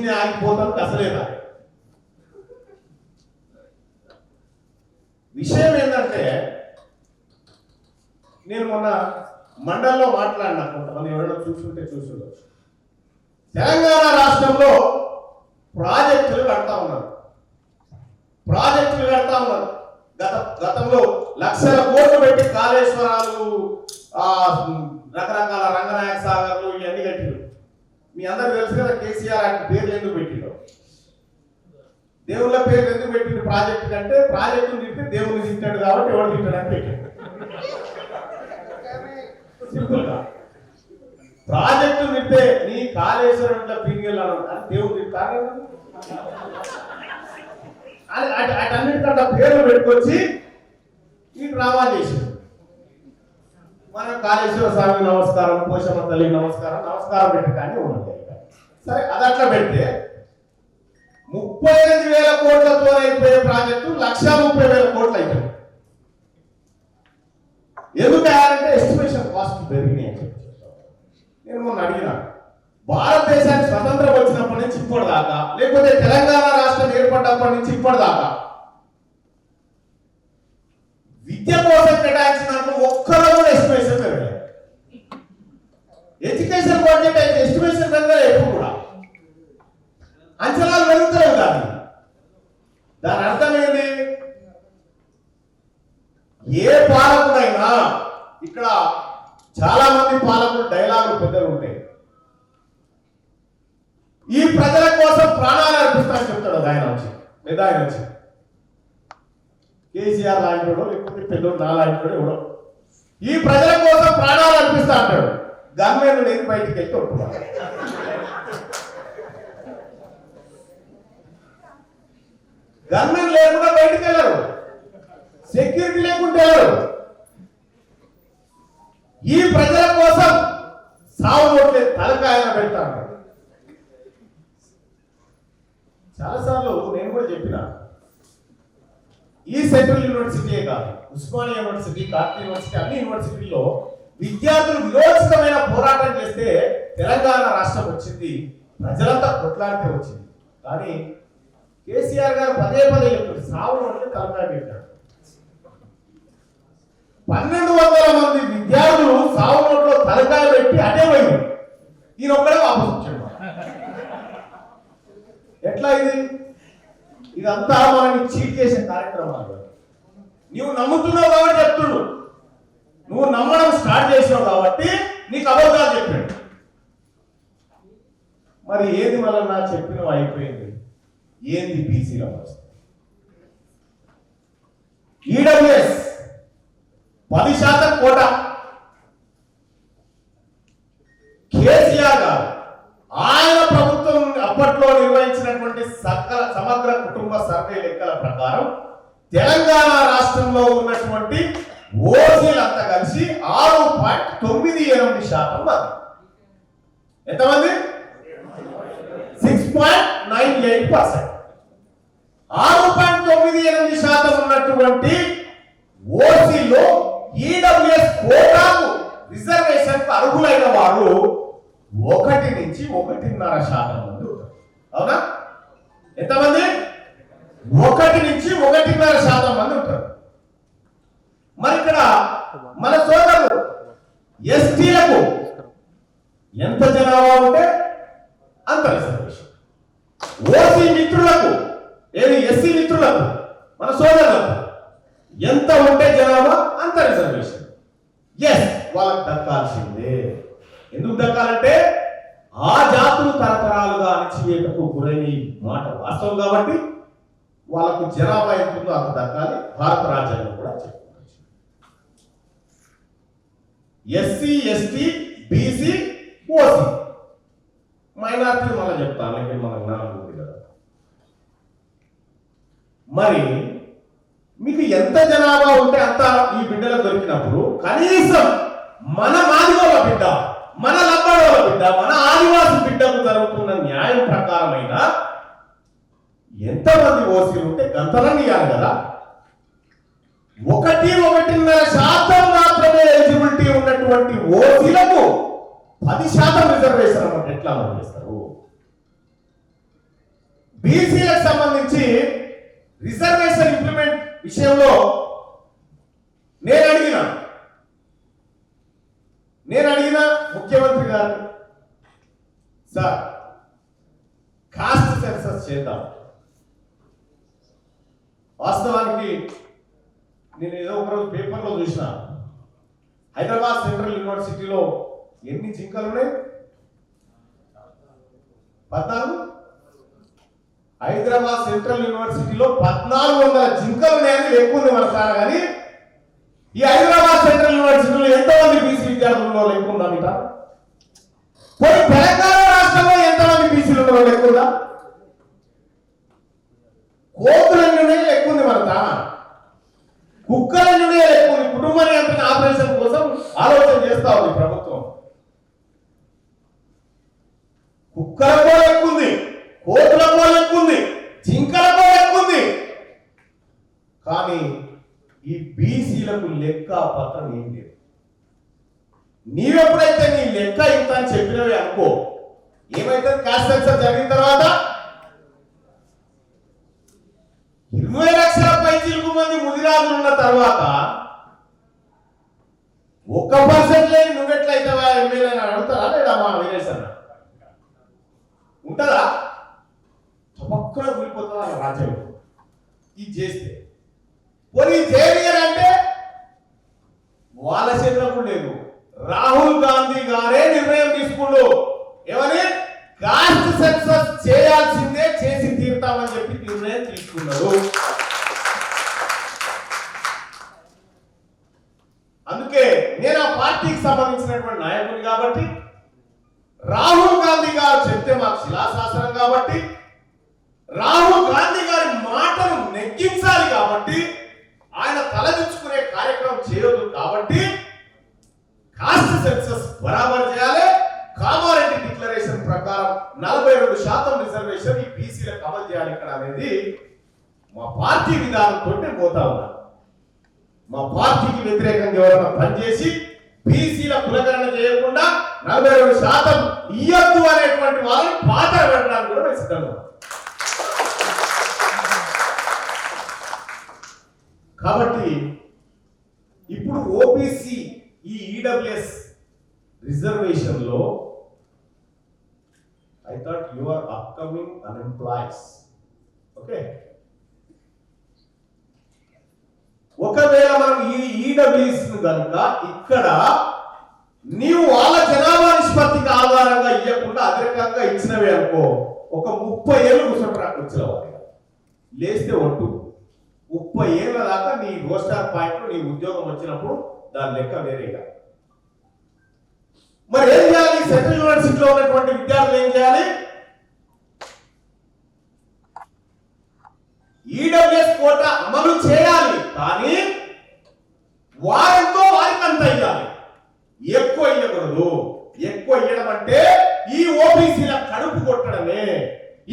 ఈయన ఆగిపోతాం అసలేదా. విషయం ఏంటంటే నేను మొన్న మండలిలో మాట్లాడినా, కొంతమంది ఎవరైనా చూసుండొచ్చు. తెలంగాణ రాష్ట్రంలో ప్రాజెక్టులు కడతా ఉన్నారు. గతంలో లక్షల కోట్లు పెట్టి కాళేశ్వరాలు, రకరకాల రంగనాయక సాగర్లు ఇవన్నీ కట్టిరు. మీ అందరికి తెలుసు కదా కేసీఆర్ ఆయన పేర్లు ఎందుకు పెట్టిండో. దేవుళ్ళ పేర్లు ఎందుకు పెట్టిండు ప్రాజెక్టు కంటే, ప్రాజెక్టును తింటే దేవుని తింటాడు కాబట్టి ఎవరు తింటాడని పెట్టాడు. సింపుల్ గా ప్రాజెక్టు తింటే నీ కాళేశ్వరం ఇట్లా పీరిగెళ్ళాను అని దేవుడు తింటాడు. అటన్నిటికంటే పేర్లు పెట్టుకొచ్చి ఈ డ్రామా చేసింది. మన కాళేశ్వర స్వామి నమస్కారం, పోషమ్మ తల్లి నమస్కారం పెట్టి కానీ ఉన్నది. సరే అది అట్లా పెడితే 35,000 కోట్లతో అయిపోయే ప్రాజెక్టు 1,30,000 కోట్లు అయిపోయింది. ఎందుకంటే ఎస్టిమేషన్ కాస్ట్ పెరిగినాయి అని చెప్పి నేను మొన్న అడిగినా. భారతదేశానికి స్వతంత్రం వచ్చినప్పటి నుంచి ఇప్పటిదాకా, లేకపోతే తెలంగాణ రాష్ట్రం ఏర్పడ్డప్పటి నుంచి ఇప్పటిదాకా విద్య కోసం కేటాయించినట్లు ఒక్కరు కూడా ఎస్టిమేషన్ పెరగలేదు. ఎడ్యుకేషన్ బడ్జెట్ అయితే ఎస్టిమేషన్ పెరగలేదు. ఎప్పుడు కూడా అంచనాలు పెరుగుతలేవు. దాని అర్థం ఏంటి? ఏ పాలకుడైనా, ఇక్కడ చాలా మంది పాలకులు డైలాగులు పెద్దలు ఉంటాయి. ఈ ప్రజల కోసం ప్రాణాలు అర్పిస్తానని చెప్తాడు ఆయన వచ్చి. కేసీఆర్ లాంటివాడు, లేకపోతే పెద్దోడు నా లాంటివాడు ఎవడో ఈ ప్రజల కోసం ప్రాణాలు అర్పిస్తా అంటాడు. గవర్నమెంట్ నేను బయటికి వెళ్తే ఒప్పుకున్నాను. గవర్నమెంట్ లేకుండా బయటికి వెళ్ళరు, సెక్యూరిటీ లేకుంటే వెళ్ళరు. ఈ ప్రజల కోసం సాగు నోట్లే తలకాయన పెడతాను. చాలాసార్లు నేను కూడా చెప్పిన, ఈ సెంట్రల్ యూనివర్సిటీయే కాదు, ఉస్మానియా యూనివర్సిటీ, కార్తీ యూనివర్సిటీ, అన్ని యూనివర్సిటీల్లో విద్యార్థులు విరోచితమైన పోరాటం చేస్తే తెలంగాణ రాష్ట్రం వచ్చింది. ప్రజలంతా కొట్లాడితే వచ్చింది. కానీ కేసీఆర్ గారు పదే చెప్తారు, సాగు నోట్లే తలకాయ పెట్టారు. 1,200 మంది విద్యార్థులు సాగు నోట్లో తలకాయ పెట్టి అటే పోయింది. ఈయన ఒక్కడే వాపసు వచ్చాడు. ఎట్లా ఇదంతా మనల్ని చీట్ చేసే కార్యక్రమాలు. నువ్వు నమ్ముతున్నావు కాబట్టి చెప్తున్నావు, నువ్వు నమ్మడం స్టార్ట్ చేసినావు కాబట్టి నీకు అబద్ధాలు చెప్పాడు. మరి ఏది మళ్ళీ నా చెప్పినవి అయిపోయింది. ఏంది బీసీల పరిస్థితి? ఈడబ్ల్యూఎస్ 10% కోట. కేసీఆర్ గారు ఆయన ప్రభుత్వం అప్పట్లో నిర్వహించినటువంటి సమగ్ర కుటుంబ సర్వే లెక్కల ప్రకారం తెలంగాణ రాష్ట్రంలో ఉన్నటువంటి ఓసీలంతా కలిసి 6.98% మంది. ఎంతమంది? 6.98%. 6.98% ఉన్నటువంటి ఓసీలో ఈడబ్ల్యూఎస్ కోటాకు రిజర్వేషన్ కు అర్హులైన వారు 1 నుంచి 1.5% మంది ఉంటారు. అవునా? ఎంతమంది? 1 నుంచి 1.5% మంది ఉంటారు. మరి ఇక్కడ మన సోదరులు ఎస్టీలకు ఎంత జనాభా ఉంటే అంత రిజర్వేషన్. ఓసీ మిత్రులకు, ఎస్సీ మిత్రులకు, మన సోదరులకు ఎంత ఉంటే జనాభా అంత రిజర్వేషన్. ఎస్, వాళ్ళకి దక్కాల్సిందే. ఎందుకు దక్కాలంటే ఆ జాతులు తరతరాలుగా అణచివేతకు గురైన మాట వాస్తవం కాబట్టి వాళ్ళకు జనాభా ఎంత ఉందో అంత దక్కాలి. భారత రాజ్యాంగం కూడా చెప్తుంది. ఎస్సీ, ఎస్టీ, బీసీ, ఓసీ, మైనార్టీలు మళ్ళీ చెప్తాను, లేకపోతే మన జ్ఞానం ఉంది కదా. మరి మీకు ఎంత జనాభా ఉంటే అంత ఈ బిడ్డలకు దొరికినప్పుడు కనీసం మన మాదిగోళ్ళ బిడ్డ, మన లంబాడోళ్ళ బిడ్డ, మన ఆదివాసి బిడ్డకు జరుగుతున్న న్యాయం ప్రకారమైన ఎంతమంది ఓసీలు ఉంటే గంతలని ఇవ్వాలి కదా. 1.5% మాత్రమే ఎలిజిబిలిటీ ఉన్నటువంటి ఓసీలకు 10% రిజర్వేషన్ అన్నమాట. ఎట్లా అమలు చేస్తారు? బీసీలకు సంబంధించి రిజర్వేషన్ ఇంప్లిమెంట్ విషయంలో నేను అడిగిన ముఖ్యమంత్రి గారిని, సార్ కాస్ట్ సెన్సస్ చేద్దాం. వాస్తవానికి నేను ఏదో ఒకరోజు పేపర్లో చూసిన, హైదరాబాద్ సెంట్రల్ యూనివర్సిటీలో ఎన్ని జింకలు ఉన్నాయి? 14. హైదరాబాద్ సెంట్రల్ యూనివర్సిటీలో 1400 జింకలు ఉన్నాయని లెక్క ఉంది మన కాడ. కానీ ఈ హైదరాబాద్ సెంట్రల్ యూనివర్సిటీలో ఎంతమంది బీసీ విద్యార్థుల్లో లెక్క ఉందా మీట? కొన్ని తెలంగాణ రాష్ట్రంలో ఎంతమంది బీసీలు ఉన్నారో లెక్క ఉందా? కోతులన్నీ లెక్క ఉంది మన తాన, కుక్కలన్నీ లెక్క ఉంది. కుటుంబ నియంత్రణ ఆపరేషన్ కోసం ఆలోచన చేస్తా ఉంది ప్రభుత్వం. కుక్కలకో లెక్క ఉంది, కోతులకో లెక్క ఉంది, జింకలకో లెక్క ఉంది. కానీ ఈ బీసీలకు లెక్క పత్రం ఏం లేదు. నీవెప్పుడైతే నీ లెక్క ఇంత అని చెప్పినవి అనుకో, ఏమైతే కాస్ట్ సెన్సస్ జరిగిన తర్వాత 20 లక్షల పైచిలకు మంది ముదిరాజులు ఉన్న తర్వాత 1% లేని నువ్వెట్లయితే ఎమ్మెల్యే అడుగుతారా లేదా మా వీరేశన్న? ఉంటుందా? తప్పక్కున కూలిపోతుందా రాజ్యం ఇది చేస్తే? పోనీ జేవియర్ అంటే వాళ్ళ చేతులకు లేదు. రాహుల్ గాంధీ గారే నిర్ణయం తీసుకుండు, ఏమని కాస్ట్ సెన్సస్ చేయాల్సిందే, చేసి తీరుతామని చెప్పి నిర్ణయం తీసుకున్నారు. అందుకే నేను ఆ పార్టీకి సంబంధించినటువంటి నాయకుని కాబట్టి, రాహుల్ గాంధీ గారు చెప్తే మాకు శిలాశాసనం కాబట్టి, రాహుల్ గాంధీ గారి మాటను నెగ్గించాలి కాబట్టి, ఆయన తలదించుకునే కార్యక్రమం చేయదు కాబట్టి కాస్ట్ సెన్సస్ బరాబర్ చేయాలి. కామారెడ్డి డిక్లరేషన్ ప్రకారం 42% రిజర్వేషన్ ఈ బీసీలకు అమలు చేయాలి ఇక్కడ అనేది మా పార్టీ విధానంతో పోతా ఉన్నా. మా పార్టీకి వ్యతిరేకంగా ఎవరైనా పనిచేసి బీసీల కులకరణ చేయకుండా 42% ఇయ్యద్దు అనేటువంటి వాళ్ళని పాత్ర పెట్టడానికి కూడా మేము సిద్ధంగా. కాబట్టి ఇప్పుడు ఓబీసీ ఈ ఈడబ్ల్యూఎస్ రిజర్వేషన్ లో I thought you are upcoming unemploys. Okay, ఒకవేళ మనం ఈ ఈడబ్ల్యూఎస్ కనుక ఇక్కడ నీవు వాళ్ళ జనాభా నిష్పత్తికి ఆధారంగా ఇవ్వకుండా అధికంగా ఇచ్చినవే అనుకో, ఒక 30 ఏళ్ళు కూర్చోటానికి వచ్చిన వారి లేస్తే ఒట్టు 30 ఏళ్ళ దాకా నీ రోస్టార్ పాయింట్ నీ ఉద్యోగం వచ్చినప్పుడు దాని లెక్క వేరేగా. మరి ఏం చేయాలి? సెంట్రల్ యూనివర్సిటీలో ఉన్నటువంటి విద్యార్థులు ఏం చేయాలి? ఈడబ్ల్యూఎస్ కోటా అమలు చేయాలి, కానీ వారంతో వారికి అంత ఇవ్వాలి, ఎక్కువ ఇవ్వకూడదు. ఎక్కువ ఇవ్వడం అంటే ఈ ఓబీసీల కడుపు కొట్టడమే,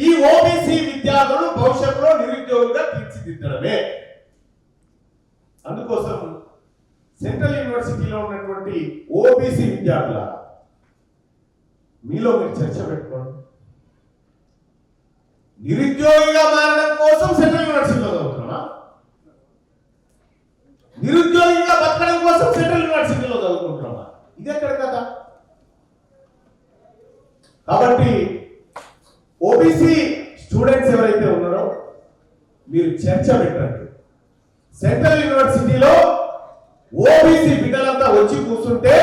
ఈ ఓబీసీ విద్యార్థులను భవిష్యత్తులో నిరుద్యోగులుగా తీర్చిదిద్దడమే. అందుకోసం సెంట్రల్ యూనివర్సిటీలో ఉన్నటువంటి ఓబీసీ విద్యార్థుల మీలో మీరు చర్చ పెట్టుకోండి. నిరుద్యోగిగా మారడం కోసం సెంట్రల్ యూనివర్సిటీలో చదువుతున్నామా? నిరుద్యోగిగా బతకడం కోసం సెంట్రల్ యూనివర్సిటీలో చదువుకుంటున్నామా? ఇది ఎక్కడ కదా? కాబట్టి ఓబీసీ స్టూడెంట్స్ ఎవరైతే ఉన్నారో మీరు చర్చ పెట్టండి. సెంట్రల్ యూనివర్సిటీలో ఓబీసీ బిడ్డలంతా వచ్చి కూర్చుంటే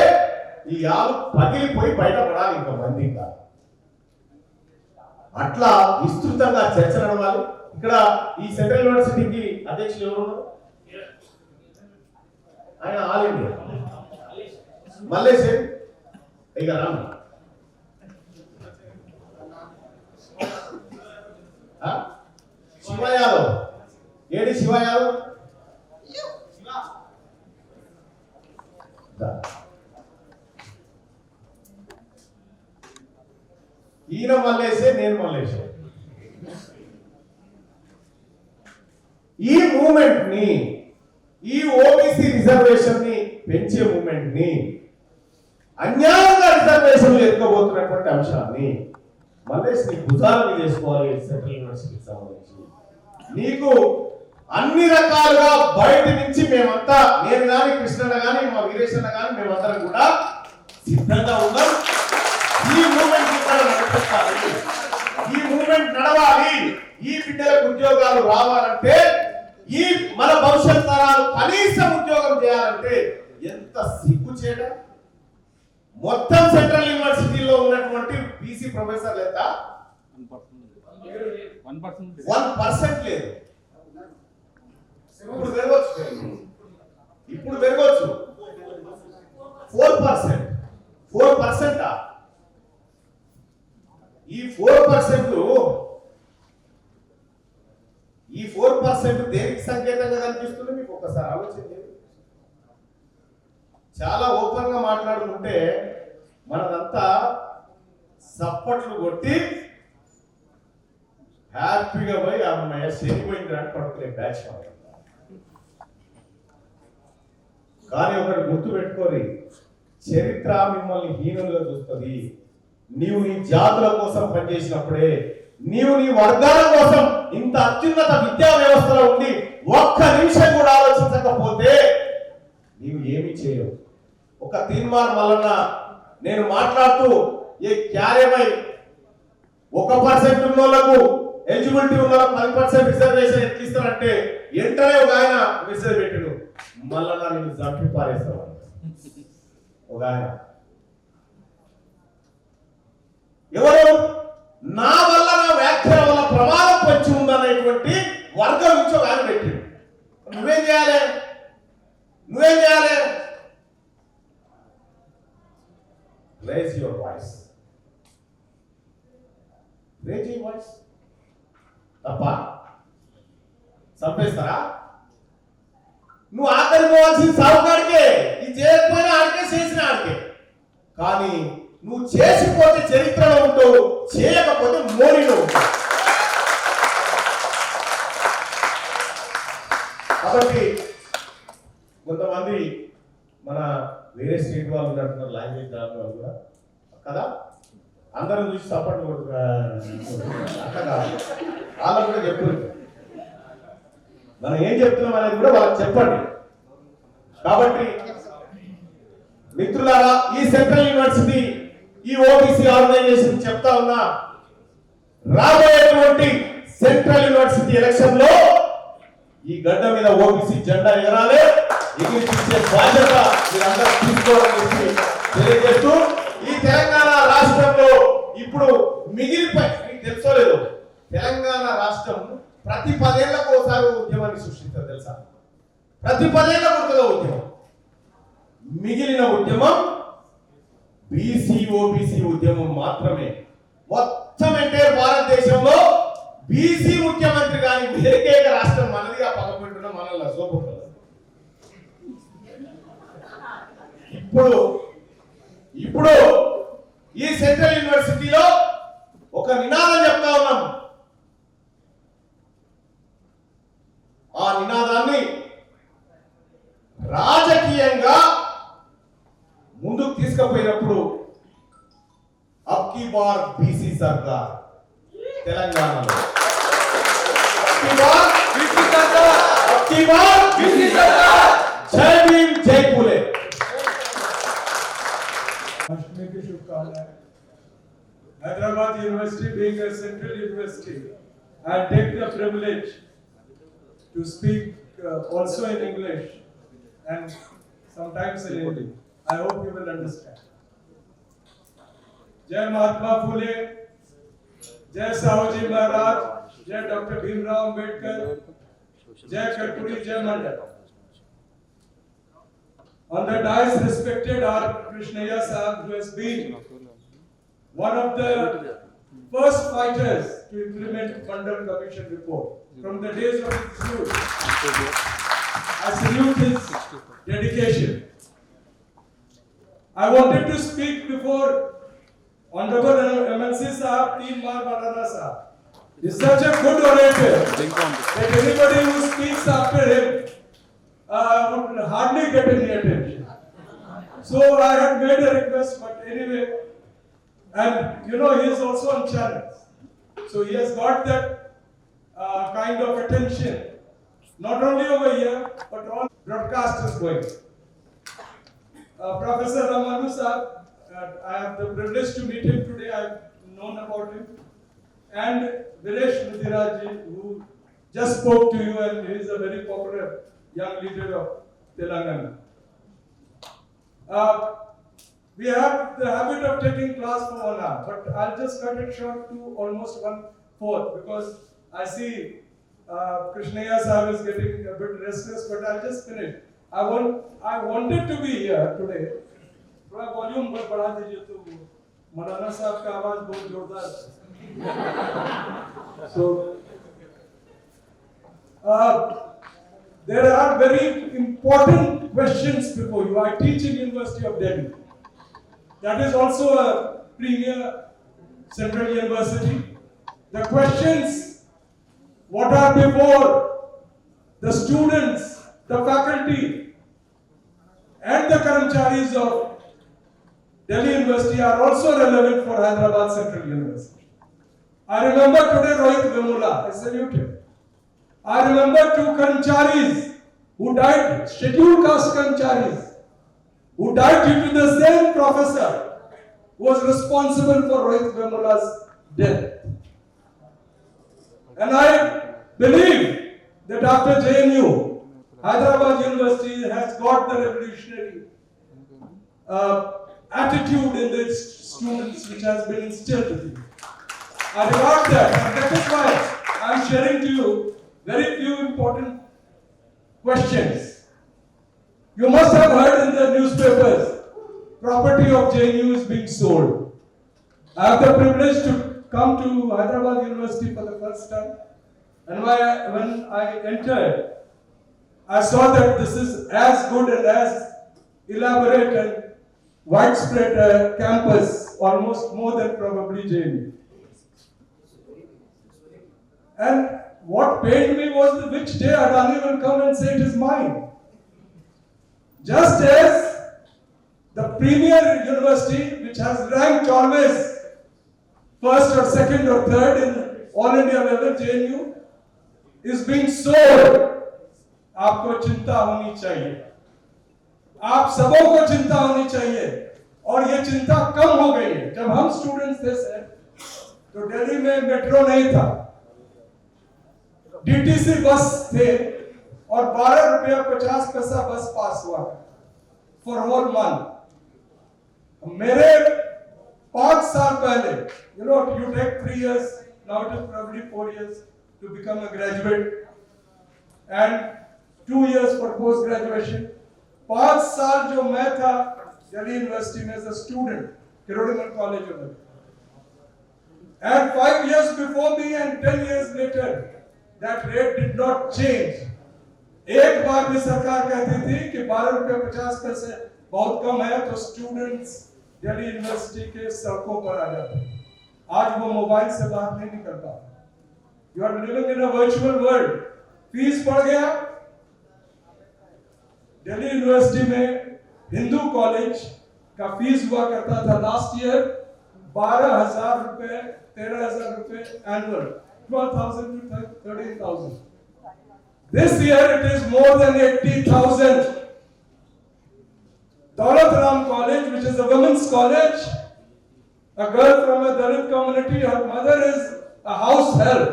ఈ ఆలు పగిలిపోయి బయటపడాలి, ఇంకా మంది కాదు. అట్లా విస్తృతంగా చర్చ నడవాలి. ఇక్కడ ఈ సెంట్రల్ యూనివర్సిటీకి అధ్యక్షులు ఎవరు? ఆయన ఆల్ ఇండియా మల్లేష్ ఇక రామ్ శివ యాదవ్. ఏడి శివ యాదవ్? ఈయన మల్లేసే, నేను మల్లేసే. ఈ మూమెంట్ ని, ఈ ఓబీసీ రిజర్వేషన్ ని పెంచే మూమెంట్ ని, అన్యాయంగా రిజర్వేషన్లు ఎత్తుకోబోతున్నటువంటి అంశాన్ని మల్లేష్ నీ భుజాల మీద వేసుకోవాలి సెంట్రల్ యూనివర్సిటీకి సంబంధించి. నీకు అన్ని రకాలుగా బయట నుంచి మేమంతా, నేను కానీ కృష్ణన్న కానీ మా వీరేశన్న కానీ మేమందరం కూడా సిద్ధంగా ఉన్నాం. ఈ మూమెంట్ ఇక్కడ నడిపించాలి, ఈ మూమెంట్ నడవాలి. ఈ బిడ్డలకు ఉద్యోగాలు రావాలంటే, ఈ మన భవిష్యత్ తరాలు కనీసం ఉద్యోగం చేయాలంటే ఎంత సిగ్గు చేయడం. మొత్తం సెంట్రల్ యూనివర్సిటీలో ఉన్నటువంటి బీసీ ప్రొఫెసర్లు ఎంత? 1% లేదు. ఇప్పుడు పెరగవచ్చు, ఇప్పుడు పెరగవచ్చు. 4%. ఈ 4% దేనికి సంకేతంగా కనిపిస్తుంది మీకు ఒకసారి ఆలోచించండి. చాలా ఓపెన్ గా మాట్లాడుకుంటే మనదంతా సప్పట్లు కొట్టి హ్యాపీగా పోయి అమ్మాయి శనిపోయింది అని పడుకునే బ్యాచ్. కానీ ఒకటి గుర్తు పెట్టుకోరి, చరిత్ర మిమ్మల్ని హీనులుగా చూస్తుంది. నీవు నీ జాతుల కోసం పనిచేసినప్పుడే, నీవు నీ వర్గాల కోసం ఇంత అత్యున్నత విద్యా వ్యవస్థలో ఉండి ఒక్క నిమిషం కూడా ఆలోచించకపోతే నీవు ఏమి చేయవు. ఒక తీన్మార్ మల్లన్న నేను మాట్లాడుతూ ఏ క్యారేమై 1% ఉన్న వాళ్ళకు ఎలిజిబిలిటీ ఉన్న వాళ్ళకు 10% రిజర్వేషన్ ఎట్లిస్తారంటే వెంటనే ఒక ఆయన మెసేజ్ పెట్టాడు, మల్లన్న నేను చంపి పారేస్తాను. ఒక ఆయన ఎవరు నా వల్ల, నా వ్యాఖ్యల వల్ల ప్రమాదం పొంచి ఉందనేటువంటి వర్గం నుంచి ఒక ఆయన పెట్టాడు. నువ్వేం చేయాలి? Raise your voice. తప్ప చంపేస్తారా? నువ్వు ఆఖరి పోవాల్సిన సాగుకాడికే, ఇది చేయకపోయినా ఆడికే, చేసిన ఆడికే. కానీ నువ్వు చేసిపోతే చరిత్రలో ఉంటావు, చేయకపోతే మోరీలో ఉంటావు. కాబట్టి కొంతమంది మన వేరే స్టేట్ వాళ్ళు ఉన్నట్టున్నారు, లాంగ్వేజ్ రాని వాళ్ళు కూడా కదా, అందరూ చూసి సపోర్ట్ అట్లా కాదు. వాళ్ళకు కూడా చెప్పండి, మనం ఏం చెప్తున్నాం అనేది కూడా వాళ్ళకి చెప్పండి. కాబట్టి మిత్రులారా, ఈ సెంట్రల్ యూనివర్సిటీ, ఈ ఓబీసీ ఆర్గనైజేషన్ చెప్తా ఉన్నా, రాబోయేటువంటి సెంట్రల్ యూనివర్సిటీ ఎలక్షన్ లో ఈ గడ్డ మీద ఓబీసీ జెండా ఎగరాలి, ఎగిరిపించే బాధ్యత మీరందరూ తీసుకోవాలని తెలియజేస్తూ, ఈ తెలంగాణ రాష్ట్రంలో ఇప్పుడు మిగిలిపోయి, మీకు తెలుసో లేదు, తెలంగాణ రాష్ట్రం ప్రతి 10 ఏళ్లకు ఒకసారి ఉద్యమాన్ని సృష్టిస్తారు తెలుసా? ప్రతి 10 ఏళ్లకు ఉద్యమం. మిగిలిన ఉద్యమం బీసీ ఓబీసీ ఉద్యమం మాత్రమే. మొత్తం అంటే భారతదేశంలో బీసీ ముఖ్యమంత్రి కానీ ఏకైక రాష్ట్రం మనది. ఆ 11 మనల్ని సోపుతుంది. ఇప్పుడు ఈ సెంట్రల్ యూనివర్సిటీలో ఒక నినాదం చెప్తా ఉన్నాం. ఆ నినాదాన్ని రాజకీయంగా ముందుకు తీసుకుపోయినప్పుడు అబ్ కీ బార్ బీసీ సర్కార్ తెలంగాణలో, జై భీమ్, జై పూలే. अष्टमी की शुभकामनाएं. Hyderabad University being a central university, I take the privilege to speak also in English and sometimes in Hindi. I hope you will understand. Jai Mahatma Phule, Jai Sahuji Maharaj, Jai Dr. Bhimrao Ambedkar, Jai Karpuri, Jai Mandal. On the dais, respected R. Krishnaiah Sahab, who has been one of the first fighters to implement Mandal Commission report from the days of his youth. I salute his dedication. I wanted to speak before Honorable MLC Sahab, Teamar Malana Sahab. He's such a good orator that anybody who speaks after him would hardly get any attention. So I had made a request, but anyway, And you know, he is also on channels. So he has got that kind of attention, not only over here, but all broadcasters going. Professor Ramanu sir, I have the privilege to meet him today. I have known about him. And Viresh Rudiraj, who just spoke to you, and he is a very popular young leader of Telangana. We have the habit of taking class for 1 hour, but I'll just cut it short to almost 1/4 because I see Krishnaya sahib is getting a bit restless, but I'll just finish. I wanted to be here today. थोड़ा volume बढ़ा दीजिए तो मौलाना साहब का आवाज बहुत जोरदार है. So there are very important questions before you. I teach in University of Delhi. That is also a premier central university. The questions what are before the students, the faculty, and the Karamcharis of Delhi University are also relevant for Hyderabad Central University. I remember today Rohit Vemula, I salute him. I remember 2 Karamcharis who died, scheduled caste Karamcharis, who died due to the same professor who was responsible for Rohit Vemula's death. And I believe that after JNU, Hyderabad University has got the revolutionary attitude in its students which has been instilled with you. I regard that, and that is why I am sharing to you very few important questions. You must have heard in the newspapers, property of JNU is being sold. I have the privilege to come to Hyderabad University for the first time, and when I entered, I saw that this is as good and as elaborate and widespread campus, almost more than probably JNU. And what pained me was which day Adani will come and say it is mine. Just as the premier university, which has ranked always first or second or third in all India level, JNU, is being sold. आपको चिंता होनी चाहिए, आप सबों को चिंता होनी चाहिए, और ये चिंता कम हो गई है. जब हम स्टूडेंट्स थे सर, तो दिल्ली में मेट्रो नहीं था, डीटीसी बस थे, और 12 रुपया 50 पैसा बस पास हुआ फॉर होल मंथ. मेरे 5 साल पहले, you take 3 years, now it is probably 4 years to become a graduate, and 2 years for post graduation. 5 साल जो मैं था दिल्ली यूनिवर्सिटी में as a student, Kirori Mal college में, and 5 years before me and 10 years later, that rate did not change. एक बार भी सरकार कहती थी कि 12 रुपए 50 पैसे बहुत कम है, तो स्टूडेंट्स दिल्ली यूनिवर्सिटी के सड़कों पर आ जाते. आज वो मोबाइल से बाहर नहीं निकल पाते. You are living in a virtual world. Fees बढ़ गया. दिल्ली यूनिवर्सिटी में हिंदू कॉलेज का फीस हुआ करता था लास्ट ईयर 12,000 रुपए, 13,000 रुपए annual, 12,000 to 13,000. This year it is more than 80,000. Daulat Ram College, which is a women's college, a girl from a Dalit community, her mother is a house help.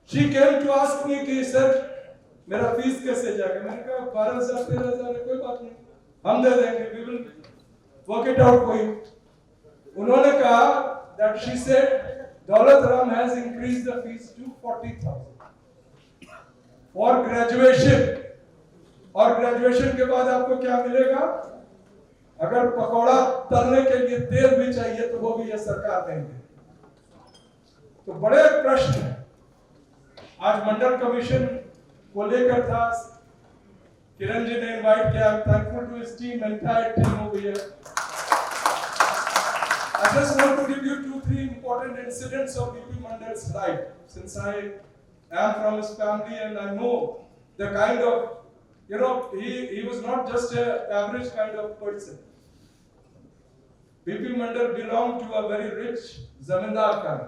She came to ask me कि sir मेरा fees कैसे जाएगा. मैंने कहा 12,000 13,000 है, कोई बात नहीं, हम दे देंगे, we will work it out for you. उन्होंने कहा that she said Daulat Ram has increased the fees to 40,000 for graduation. और ग्रेजुएशन के बाद आपको क्या मिलेगा? अगर पकौड़ा तलने के लिए तेल भी चाहिए तो वो भी ये सरकार देंगे. तो बड़े प्रश्न हैं. आज मंडल कमीशन को लेकर था, किरण जी ने इनवाइट किया. I'm thankful to his team, entire team over here. I just want to give you 2-3 important incidents of DP Mandal's life, since I am from his family and I know the kind of, he was not just an average kind of person. BP Mandal belonged to a very rich zamindar family.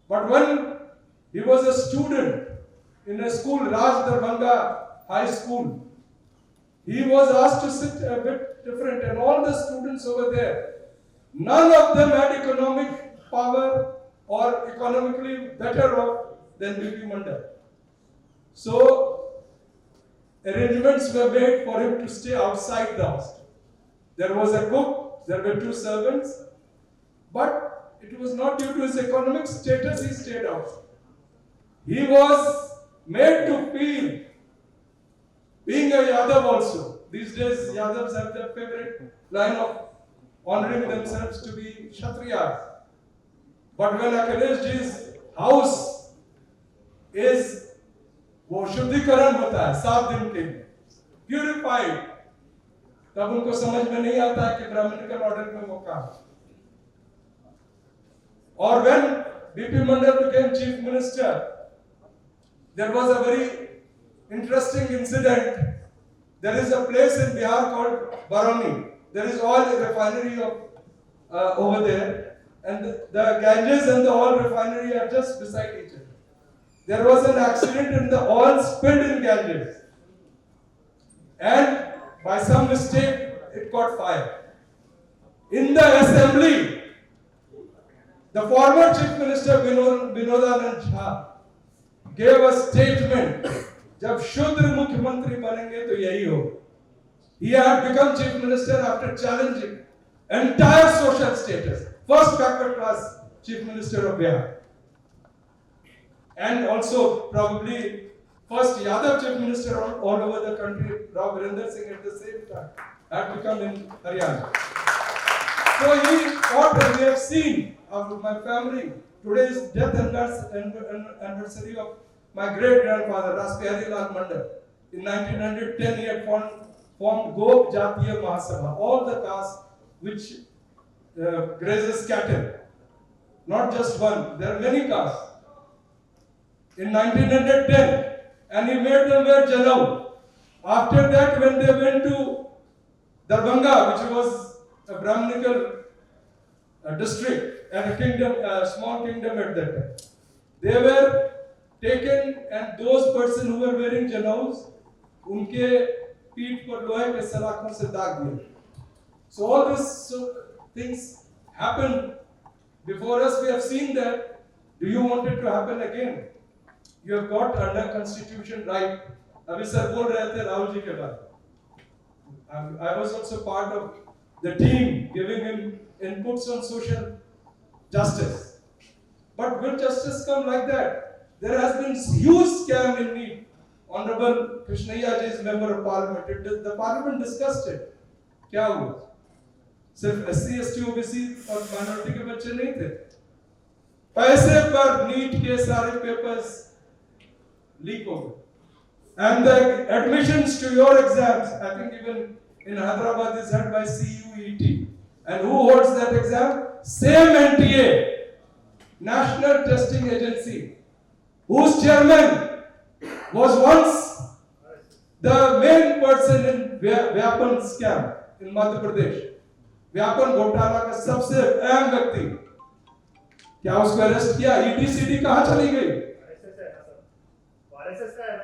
But when he was a student in a school, Raj Darbhanga High School, he was asked to sit a bit different, and all the students over there, none of them had economic power or economically better off than BP Mandal. So, arrangements were made for him to stay outside the hostel. There was a cook, there were 2 servants, but it was not due to his economic status he stayed outside. He was made to feel, being a Yadav also. These days, Yadavs have their favorite line of honoring themselves to be Kshatriyas. But when Akhilesh ji's house is वो शुद्धिकरण होता है 7 दिन के लिए, purified, तब उनको समझ में नहीं आता है कि ब्राह्मणिकल ऑर्डर में वो कहा. और when BP Mandal became chief minister, there was a very interesting incident. There is a place in Bihar called Barauni. There is oil refinery over there, and the Ganges and the oil refinery are just beside each other. There was an accident and the oil spilled in Ganges, and by some mistake it caught fire. In the assembly, the former chief minister Vinodhanand Jha gave a statement, जब शुद्र मुख्यमंत्री बनेंगे तो यही हो. He had become chief minister after challenging entire social status, first backward class chief minister of Bihar, and also probably first Yadav chief minister all over the country. Rao Virender Singh at the same time had become in Haryana. So he fought, and we have seen of my family. Today's death anniversary of my great grandfather Rasbihari Lal Mandal. In 1910 he had formed Gop Jatiya Mahasabha, all the castes which grazes cattle, not just one, there are many castes. In 1910, and he made them wear janau. After that, when they went to Darbhanga, which was a Brahminical district and a kingdom, a small kingdom at that time, they were taken, and those persons who were wearing janaus, उनके पीठ पर लोहे के सलाखों से दाग दिए. So all these things happened before us. We have seen that. Do you want it to happen again? You have got under constitution right. अभी सर बोल रहे थे राहुल जी के बारे में. I was also part of the team giving him inputs on social justice. But will justice come like that? There has been huge scam in need. Honorable Krishnaiya ji is member of parliament. The parliament discussed it. क्या हुआ? सिर्फ SC, ST, OBC और minority के बच्चे नहीं थे. पैसे पर नीट के सारे पेपर्स लीक हो गए. And the admissions to your exams, I think even in Hyderabad, is held by CUET. And who holds that exam? Same NTA, National Testing Agency, whose chairman was once the main person in Vyapan scam in Madhya Pradesh. Vyapam घोटाला का सबसे अहम व्यक्ति. क्या उसको arrest किया? ETCD कहाँ चली गई?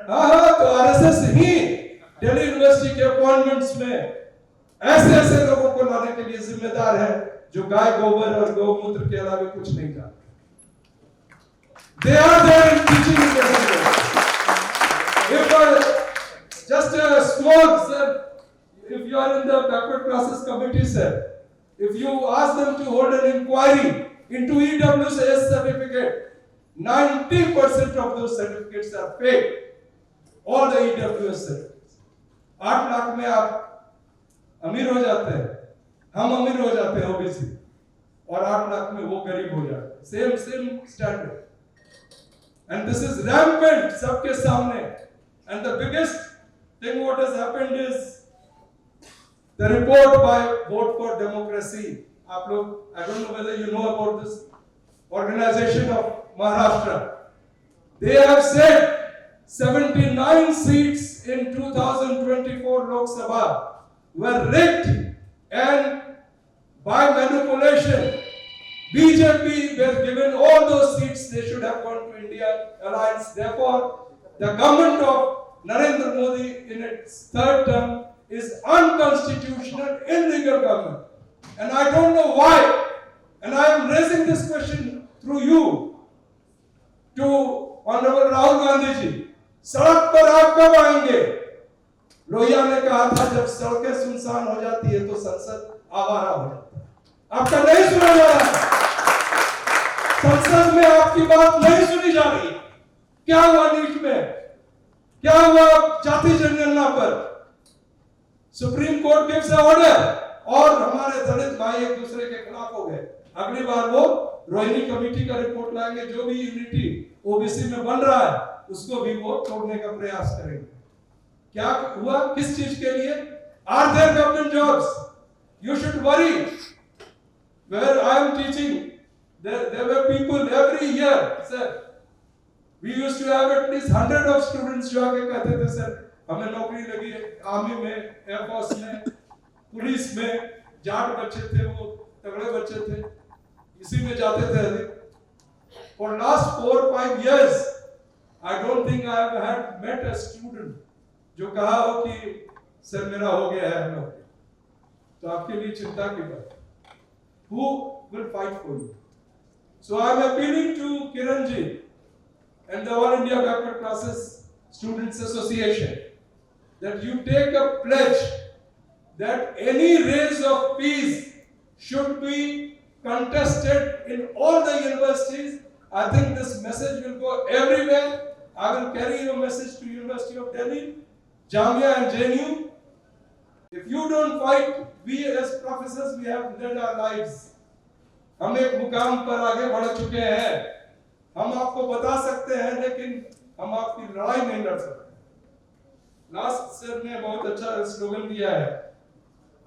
हाँ, तो RSS ही दिल्ली यूनिवर्सिटी के अपॉइंटमेंट्स में ऐसे लोगों को लाने के लिए जिम्मेदार है जो गाय गोबर और गौमूत्र के अलावा कुछ नहीं जानते. They are there in teaching in the If just a small, sir, if you are in the backward classes committee, sir, if you ask them to hold an inquiry into EWS certificate, 90% of those certificates are fake. All the EWS certificates. 8 lakh में आप अमीर हो जाते हैं, हम अमीर हो जाते हैं OBC, और 8 लाख में वो गरीब हो जाते हैं. Same standard. And this is rampant सबके सामने. And the biggest thing what has happened is the report by Vote for Democracy. आप लोग, I don't know whether you know about this organization of Maharashtra. They have said 79 seats in 2024 Lok Sabha were rigged, and by manipulation, BJP were given all those seats they should have gone to India Alliance. Therefore, the government of Narendra Modi in its third term is unconstitutional, illegal government. And I don't know why. And I am raising this question through you to Honorable Rahul Gandhi ji. सड़क पर आप कब आएंगे? लोहिया ने कहा था जब सड़कें सुनसान हो जाती है तो संसद आवारा हो जाता है। आपका नहीं सुना जा रहा है। संसद में आपकी बात नहीं सुनी जा रही। क्या हुआ नीट में? क्या हुआ जाति जनगणना पर? Supreme court gives a order और हमारे दलित भाई एक दूसरे के खिलाफ हो गए। अगली बार वो रोहिणी कमेटी का रिपोर्ट लाएंगे, जो भी यूनिटी ओबीसी में बन रहा है उसको भी वो तोड़ने का प्रयास करेंगे। क्या हुआ? किस चीज के लिए? Are there government jobs? You should worry. Where I am teaching, there were people every year, sir. We used to have at least 100 of students जो आके कहते थे सर हमें नौकरी लगी है, आर्मी में, एयरफोर्स में, पुलिस में, जाट बच्चे थे, वो तगड़े बच्चे थे, इसी में जाते थे। For last 4-5 years, I don't think I have had met a student जो कहा हो कि सर मेरा हो गया है नौकरी। तो आपके लिए चिंता की बात। Who will fight for you? So I am appealing to Kiran ji and the All India Backward Classes Students Association that you take a pledge that any raise of fees should be contested in all the universities. I think this message will go everywhere. I will carry your message to University of Delhi, Jamia and JNU. If you don't fight, we as professors, we have led our lives. हम एक मुकाम पर आगे बढ़ चुके हैं। हम आपको बता सकते हैं, लेकिन हम आपकी लड़ाई नहीं लड़ सकते। लास्ट सर ने बहुत अच्छा स्लोगन दिया है,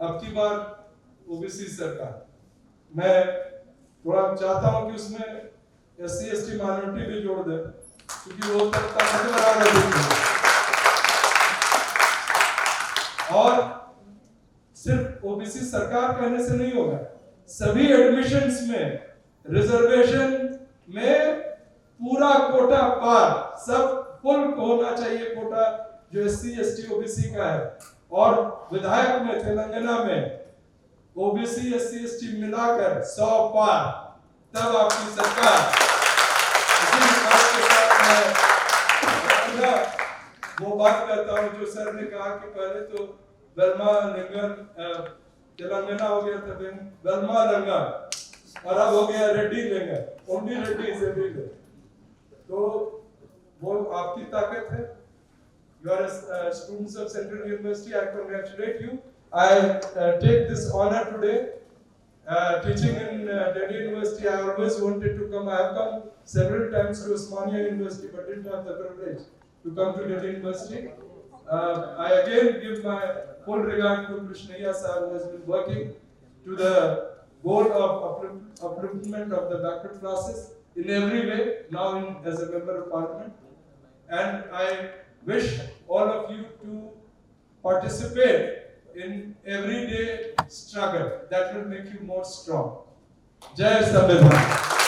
अब की बार ओबीसी सरकार। मैं थोड़ा चाहता हूं कि उसमें SC ST माइनॉरिटी भी जोड़ दे, क्योंकि वो तक ताकतवर आ रही थी। और सिर्फ ओबीसी सरकार कहने से नहीं होगा, सभी एडमिशंस में रिजर्वेशन में पूरा कोटा पार, सब फुल होना चाहिए कोटा जो SC ST OBC का है। और विधायक में तेलंगाना में OBC SC ST मिलाकर 100 पार, तब आपकी सरकार। वो बात करता हूँ जो सर ने कहा कि पहले तो बर्मा लिंगन तेलंगाना हो गया था, बर्मा लिंगन, और अब हो गया रेड्डी लिंगन, ओनली रेड्डी इज एवरीवेयर। तो वो आपकी ताकत है। You are students of Central University. I congratulate you. I take this honor today. Teaching in Delhi University, I always wanted to come. I have come several times to Osmania University, but didn't have the privilege to come to Delhi University. I again give my full regard to Krishnaiah sir, who has been working to the goal of upliftment of the backward classes in every way, now as a member of parliament. And I wish all of you to participate in everyday struggle that will make you more strong. Jai Samvidhan.